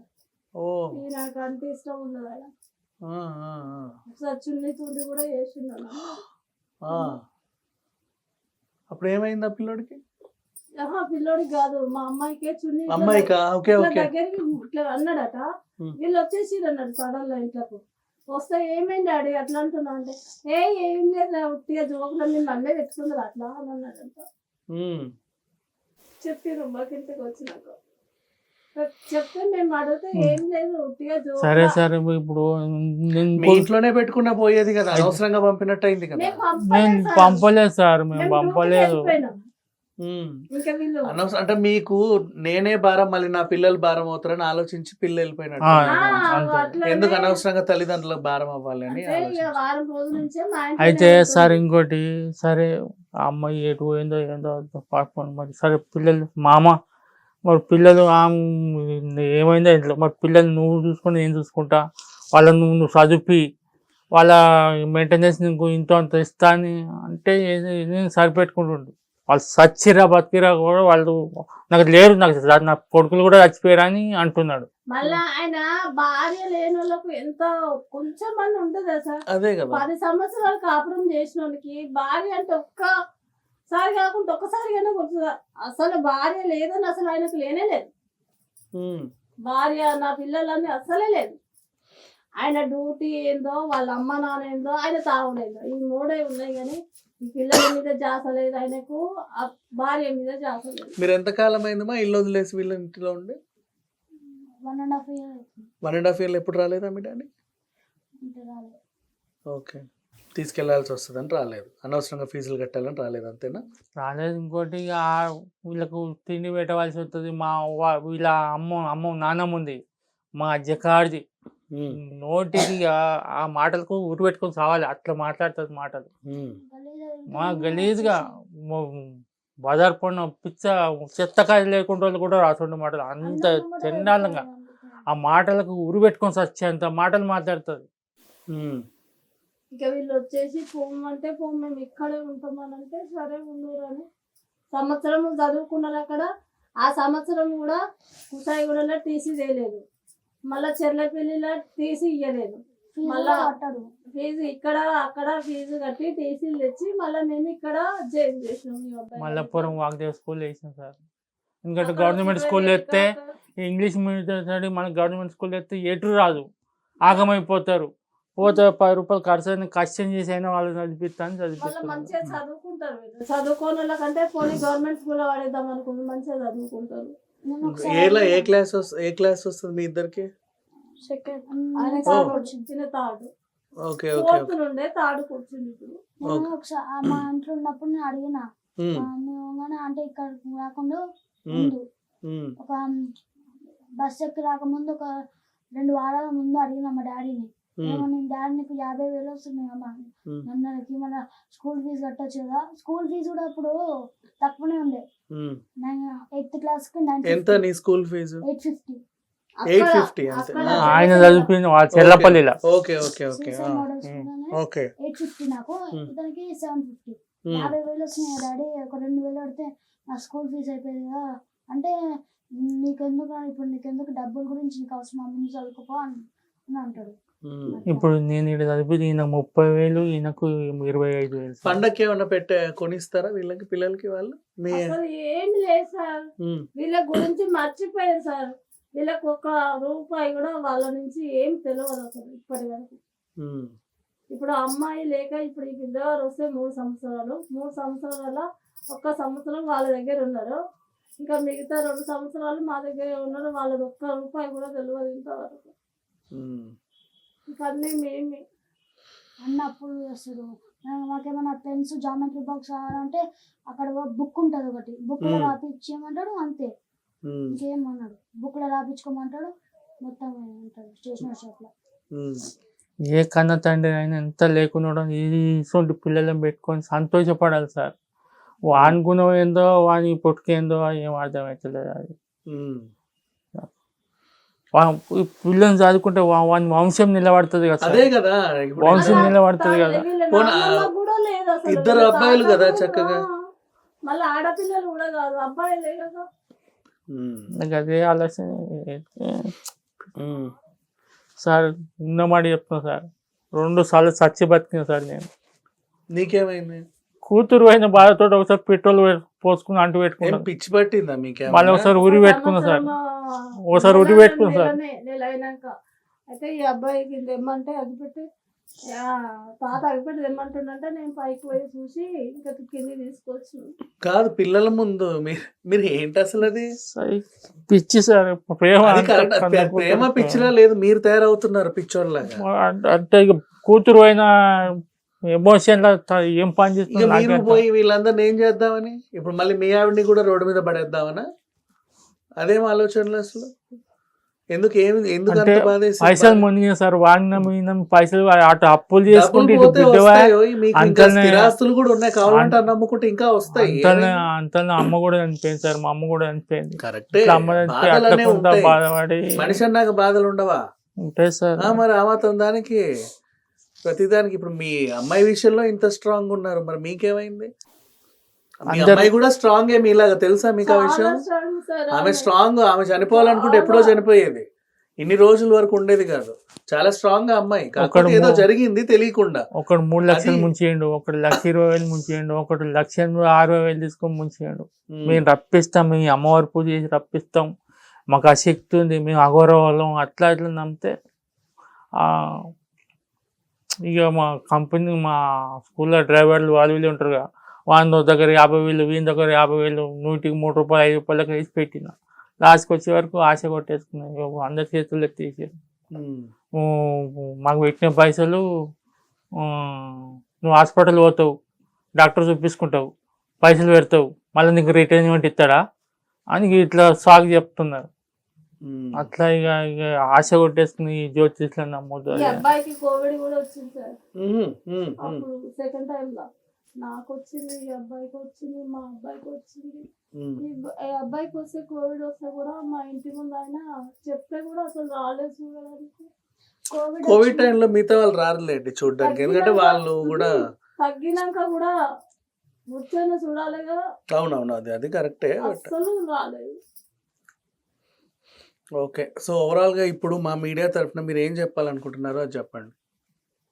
ఓ. ఈయనకు అంటే ఇష్టం ఉండదు ఆయన. ఆ, ఆ, ఆ. ఒకసారి చున్నీ తుండి కూడా వేసిండు అన్న. ఆ. అప్పుడు ఏమైంది ఆ పిల్లోడికి? పిల్లోడికి కాదు, మా అమ్మాయికే చున్నీ ఇట్లా అమ్మాయికా? ఓకే ఇట్లా ఓకే. దగ్గరికి ఇట్లా అన్నాడట. ఉమ్. వీళ్ళు వచ్చేసిరు అన్నాడు సడన్ గా ఇంట్లోకి. వస్తే ఏమైంది డాడీ అట్లా అంటున్నా అంటే, ఏం లేదు ఉట్టిగా జోకులు నేను నన్నే పెట్టుకున్నారు అట్లా అని అన్నాడంట. ఉమ్. చెప్పిరు మాకు ఇంటికి వచ్చినాక. చెప్తే మేము అడిగితే ఏం లేదు ఉట్టిగా సరే జోకులు. సరే ఇప్పుడు మీ ఇంట్లోనే పెట్టుకున్నా పోయేది కదా, అనవసరంగా పంపినట్టు అయింది కదా. నేను పంపలేదు సార్, మేము పంపలేదు. ఉమ్. ఇంకా వీళ్ళు అనవసరం అంటే మీకు నేనే భారం, మళ్ళీ నా పిల్లలు భారం అవుతారని ఆలోచించి పిల్ల వెళ్ళిపోయినట్టు. అంతే. అట్లనే ఎందుకు అనవసరంగా తల్లిదండ్రులకు భారం అవ్వాలి అని అంటే ఇక ఆలోచించి. వారం రోజుల నుంచే మా ఇంట్లోనే అయితే ఉంటుంది. సార్ ఇంకోటి, సరే ఆ అమ్మాయి ఎటు పోయిందో ఏందో పాడుకోండి మరి. సరే పిల్లలు మరి పిల్లలు ఏమైందో ఇంట్లో, మరి పిల్లలు నువ్వు చూసుకుని నేను చూసుకుంటా, వాళ్ళని నువ్వు చదివి వాళ్ళ మెయింటెనెన్స్ నీకు ఇంత అంత ఇస్తా అని అంటే నేను సరిపెట్టుకుంటుండు. వాళ్ళు చచ్చిరా బతికిరా కూడా వాళ్ళు నాకు లేరు, నా కొడుకులు కూడా చచ్చిపోయారు అని అంటున్నాడు. మళ్ళా ఆయన భార్య లేని వాళ్ళకు ఎంత కొంచెం మంది ఉంటుందా సార్? అదే కదా. 10 సంవత్సరాలు కాపురం చేసిన వాళ్ళకి భార్య అంటే ఒక్కసారి కాకుండా ఒక్కసారిగానే గుర్తుందా? అసలు భార్య లేదని అసలు ఆయనకు లేనే లేదు. భార్య నా పిల్లలన్నీ అస్సలే లేదు. ఆయన డ్యూటీ ఏందో, వాళ్ళ అమ్మ నాన్న ఏందో, ఆయన తాగుడేందో, ఈ మూడే ఉన్నాయి. కానీ ఈ పిల్లల మీద జాస లేదు ఆయనకు, ఆ భార్య మీద జాస లేదు. మీరు ఎంత కాలం అయిందమ్మా ఇల్లు వదిలేసి వీళ్ళ ఇంటిలో ఉండి? 1.5 year అవుతుంది. 1.5 year ఎప్పుడు రాలేదా మీ డాడీ? అంటే రాలేదు. ఓకే, తీసుకెళ్లాల్సి వస్తుందని రాలేదు, అనవసరంగా ఫీజులు కట్టాలని రాలేదు, అంతేనా? రాలేదు. ఇంకోటి ఇక వీళ్ళకు తిండి పెట్టవలసి వస్తుంది. వీళ్ళ అమ్మ నాన్నమ్మ ఉంది, మా అజ్జకాడిది. నోటికి ఆ మాటలకు ఉరి పెట్టుకొని సావాలి, అట్లా మాట్లాడుతుంది మాటలు. మా గలీజ్గా బజార్ పడిన పిచ్చ చెత్తకాయ లేకుండా వాళ్ళు కూడా రాసుండే మాటలు, అంత చండాలంగా ఆ మాటలకు ఉరి పెట్టుకొని వచ్చేంత మాటలు మాట్లాడుతుంది. ఇక వీళ్ళు వచ్చేసి పోమంటే మేము ఇక్కడే ఉంటామనంటే సరే ఉండరు అని. సంవత్సరం చదువుకున్నారు అక్కడ, ఆ సంవత్సరం కూడా కుసాయిగూడలో టీసీ వేయలేదు, మళ్ళా చెర్లపల్లిలో టీసీ ఇవ్వలేదు, మళ్ళా ఫీజు ఇక్కడ అక్కడ ఫీజు కట్టి టీసీలు తెచ్చి మళ్ళీ మేము ఇక్కడ జాయిన్ చేసినాం. మల్లపురం వాగ్దేవ్ స్కూల్ వేసినాం సార్. ఎందుకంటే గవర్నమెంట్ స్కూల్ వేస్తే ఇంగ్లీష్ మీడియం చదివి మన గవర్నమెంట్ స్కూల్ వేస్తే ఎటు రాదు, ఆగమైపోతారు. పోతే 10 రూపాయలు ఖర్చు అయినా కష్టం చేసి అయినా వాళ్ళు చదివిస్తాను చదివిస్తారు. మంచిగా చదువుకుంటారు, చదువుకోని వాళ్ళకంటే పోనీ గవర్నమెంట్ స్కూల్లో పడేద్దాం అనుకుంటే మంచిగా చదువుకుంటారు. ఏ క్లాస్ వస్తుంది మీ ఇద్దరికి? చిన్న తాడు, ఓకే ఫోర్త్ నుండే తాడు కూర్చుంది. ఒకసారి మా ఇంట్లో ఉన్నప్పుడు నేను అడిగిన అంటే ఇక్కడ రాకుండా ముందు ఒక బస్ ఎక్కి రాకముందు ఒక 2 వారాల ముందు అడిగిన మా డాడీని, నేను డాడీ నీకు 50,000 వస్తున్నాయి అమ్మా నెలకి, మన స్కూల్ ఫీజు కట్టొచ్చు కదా. స్కూల్ ఫీజు కూడా అప్పుడు తక్కువనే ఉండే, 8th class కి 950. ఎంత నీ స్కూల్ ఫీజు? 850. 850 అంతే. ఆయన చదివిన చెర్లపల్లిలో. ఓకే ఓకే ఓకే ఓకే 850 నాకు, ఇతనికి 750. 50,000 వస్తున్నాయి డాడీ, ఒక 2,000 పడితే నా స్కూల్ ఫీజు అయిపోయింది కదా అంటే, నీకెందుకు డబ్బుల గురించి నీకు అవసరం, ముందు చదువుకోపో అని అంటాడు. ఇప్పుడు నేను ఇక్కడ చదివి ఈయనకు 30,000, ఈయనకు 25,000. పండగకి ఏమన్నా కొనిస్తారా వీళ్ళకి పిల్లలకి వాళ్ళు? అసలు ఏం లేదు సార్, వీళ్ళ గురించి మర్చిపోయారు సార్. వీళ్ళకి 1 రూపాయి కూడా వాళ్ళ నుంచి ఏం తెలియదు అసలు ఇప్పటి వరకు. ఇప్పుడు అమ్మాయి లేక ఇప్పుడు ఈ పిల్లవారు వస్తే 3 సంవత్సరాలు, 3 సంవత్సరాల 1 సంవత్సరం వాళ్ళ దగ్గర ఉన్నారు, ఇంకా మిగతా 2 సంవత్సరాలు మా దగ్గర ఉన్నారు. వాళ్ళది 1 రూపాయి కూడా తెలియదు ఇంతవరకు. అన్నీ మేమే అన్న అప్పుడు చేస్తారు. మాకేమైనా పెన్స్ జామెట్రీ బాక్స్ కావాలంటే అక్కడ బుక్ ఉంటుంది, ఒకటి బుక్ లో రాపించేయమంటాడు అంతే, ఇంకేమన్నాడు. బుక్ లో రాపించుకోమంటాడు, మొత్తం ఉంటాడు స్టేషనరీ షాప్ లో. ఏ కన్న తండ్రి అయినా ఎంత లేకుండా ఇటువంటి పిల్లలను పెట్టుకొని సంతోషపడాలి సార్. వాని గుణం ఏందో వాని పొట్టుకేందో ఏం అర్థమవుతలేదు. అది పిల్లల్ని చదువుకుంటే వాని వంశం నిలబడుతుంది కదా, అదే కదా వంశం నిలబడుతుంది కదా. ఇద్దరు అబ్బాయిలు కదా చక్కగా, మళ్ళీ ఆడపిల్లలు కూడా కాదు అబ్బాయిలే కదా. అదే ఆలోచన సార్. ఉన్నమాట చెప్తున్నా సార్, 2 సార్లు చచ్చి బతికిన సార్ నేను. నీకేమైంది? కూతురు అయిన బాధతో ఒకసారి పెట్రోల్ పోసుకుని అంటు పెట్టుకున్నా, పిచ్చి పట్టిందా మీకు? మళ్ళీ ఒకసారి ఉరి పెట్టుకున్నా సార్, ఒకసారి ఉరి పెట్టుకున్నా సార్. నెల అయినాక అయితే ఈ అబ్బాయికి తెమ్మంటే అగిపెట్టి తాత అగిపెట్టి తెమ్మంటుండంటే నేను పైకి పోయి చూసి ఇంకా కింది తీసుకొచ్చు. కాదు పిల్లల ముందు మీరు ఏంటి అసలు? అది పిచ్చి సార్, ప్రేమ పిచ్చిలా లేదు, మీరు తయారవుతున్నారు పిచ్చోళ్ళలాగా. అంటే ఇక కూతురు అయిన ఎమోషన్ ఏం పని చేస్తున్నారు. మీరు పోయి వీళ్ళందరినీ ఏం చేద్దామని, ఇప్పుడు మళ్ళీ మీ ఆవిడని కూడా రోడ్డు మీద పడేద్దామనా? అదేం ఆలోచనలు అసలు? ఎందుకంటే పైసలు మునిగిన సార్, వాడిన పైసలు అటు అప్పులు చేసుకుంటే అంతలో అమ్మ కూడా చనిపోయింది సార్, మా అమ్మ కూడా చనిపోయింది. బాధపడి మనిషి అన్నాక బాధలు ఉండవా? ఉంటాయి సార్. మరి ఆ మాత్రం దానికి ప్రతిదానికి ఇప్పుడు మీ అమ్మాయి విషయంలో ఇంత స్ట్రాంగ్ ఉన్నారు, మరి మీకేమైంది? మీ అమ్మాయి కూడా స్ట్రాంగ్ మీలాగా తెలుసా మీకు ఆ విషయం? ఆమె స్ట్రాంగ్, ఆమె చనిపోవాలనుకుంటే ఎప్పుడో చనిపోయేది, ఇన్ని రోజుల వరకు ఉండేది కాదు. చాలా స్ట్రాంగ్ అమ్మాయి, కాకపోతే ఏదో జరిగింది తెలియకుండా. ఒకడు 3 లక్షలు ముంచేయండు, ఒకటి 1,20,000 ముంచేయండు, ఒకటి 1,60,000 తీసుకొని ముంచేయండు. మేము రప్పిస్తాం, మీ అమ్మవారి పూజ చేసి రప్పిస్తాం, మాకు ఆ శక్తి ఉంది, మేము అఘోర వాళ్ళం అట్లా ఇట్లా నమ్మితే ఇక మా కంపెనీ మా స్కూల్లో డ్రైవర్లు వాళ్ళు వీళ్ళు ఉంటారు కదా, వాళ్ళ దగ్గర 50,000 వీళ్ళ దగ్గర 50,000 100కి 3 రూపాయలు 5 రూపాయలకి వేసి పెట్టిన. లాస్ట్కి వచ్చే వరకు ఆశ కొట్టేసుకున్నాయి, ఇక అందరి చేతుల్లో ఎత్తేసారు. మాకు పెట్టిన పైసలు నువ్వు హాస్పిటల్ పోతావు, డాక్టర్ చూపించుకుంటావు, పైసలు పెడతావు, మళ్ళీ నీకు రిటైర్మెంట్ ఇస్తాడా అని ఇట్లా సాగు చెప్తున్నారు. అట్లా ఇక ఇక ఆశ కొట్టేసుకుని జ్యోతిష్లో నమ్మొద్దు. ఈ అబ్బాయికి కోవిడ్ కూడా వచ్చింది సార్. అప్పుడు సెకండ్ టైం లా నాకు వచ్చింది, ఈ అబ్బాయికి వచ్చింది, మా అబ్బాయికి వచ్చింది. ఈ అబ్బాయికి వస్తే కోవిడ్ వస్తే కూడా మా ఇంటి ముందు ఆయన చెప్తే కూడా అసలు రాలేదు చూడడానికి. కోవిడ్ టైంలో మిగతా వాళ్ళు రారులేండి చూడడానికి, ఎందుకంటే వాళ్ళు కూడా తగ్గినాక కూడా కూర్చొని చూడాలి కదా. అవునవును, అది కరెక్టే. అసలు రాలేదు. ఓకే, సో ఓవరాల్ గా ఇప్పుడు మా మీడియా తరఫున మీరు ఏం చెప్పాలనుకుంటున్నారో అది చెప్పండి.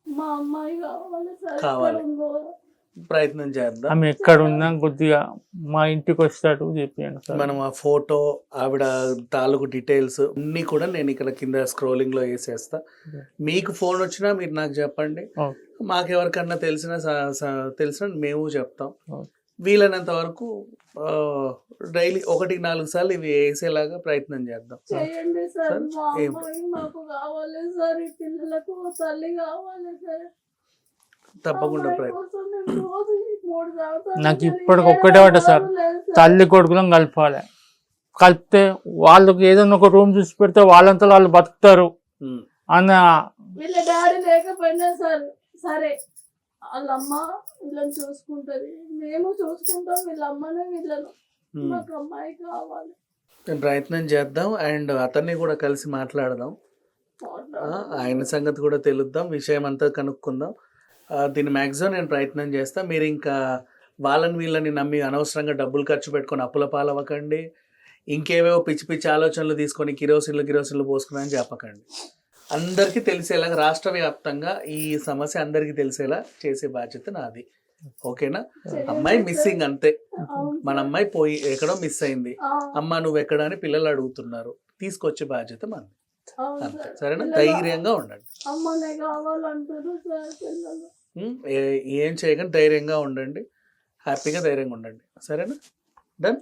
మా అమ్మాయి కావాలి సార్, కావాలి. ఎక్కడ ఉందో. ప్రయత్నం చేద్దాం. ఆమె ఎక్కడ ఉన్నా కొద్దిగా మా ఇంటికి వస్తాడు చెప్పాను సార్. మనం ఆ ఫోటో, ఆవిడ తాలూకు డీటెయిల్స్ అన్ని కూడా నేను ఇక్కడ కింద స్క్రోలింగ్ లో వేసేస్తా. మీకు ఫోన్ వచ్చినా మీరు నాకు చెప్పండి, మాకెవరికన్నా తెలిసిన మేము చెప్తాం. వీలైనంత వరకు డైలీ 1-4 సార్లు ఇవి వేసేలాగా ప్రయత్నం చేద్దాం. చేయండి సార్, మా అమ్మాయి మాకు కావాలి సార్, ఈ పిల్లలకు తల్లి కావాలి సార్. తప్పకుండా అమ్మాయి ప్రయత్నం. కోసం నేను రోజు 3 సంవత్సరాలు నాకు కానీ ఇప్పటికి ఏ ఒక్కటే ఒకటి సార్, లేదు సార్. తల్లి కొడుకులను కలపాలి. కలిపితే వాళ్ళకి ఏదైనా ఒక రూమ్ చూసి పెడితే వాళ్ళంతా వాళ్ళు బతుకుతారు అన్న. వీళ్ళ డాడీ లేకపోయినా సార్ సరే, వాళ్ళ అమ్మ వీళ్ళని చూసుకుంటది, మేము చూసుకుంటాం వీళ్ళ అమ్మని వీళ్ళను. మాకు అమ్మాయి కావాలి. మేము ప్రయత్నం చేద్దాం అండ్ అతన్ని కూడా కలిసి మాట్లాడదాం. ఆయన సంగతి కూడా తెలుద్దాం, విషయం అంతా కనుక్కుందాం. దీని మ్యాక్సిమం నేను ప్రయత్నం చేస్తా. మీరు ఇంకా వాళ్ళని వీళ్ళని నమ్మి అనవసరంగా డబ్బులు ఖర్చు పెట్టుకొని అప్పుల పాలవ్వకండి. ఇంకేవేవో పిచ్చి పిచ్చి ఆలోచనలు తీసుకొని కిరోసిన్లు పోసుకున్నాయని చెప్పకండి. అందరికీ తెలిసేలాగా రాష్ట్ర వ్యాప్తంగా ఈ సమస్య అందరికీ తెలిసేలా చేసే బాధ్యత నాది. ఓకేనా? అమ్మాయి మిస్సింగ్ అంతే. మన అమ్మాయి పోయి ఎక్కడో మిస్ అయింది, అమ్మ నువ్వు ఎక్కడ అని పిల్లలు అడుగుతున్నారు, తీసుకొచ్చే బాధ్యత మనది. అంతే, సరేనా? ధైర్యంగా ఉండండి. అమ్మనే కావాలంటారు సార్ పిల్లలు. ఏం చేయకండి, ధైర్యంగా ఉండండి, హ్యాపీగా ధైర్యంగా ఉండండి. సరేనా? డన్.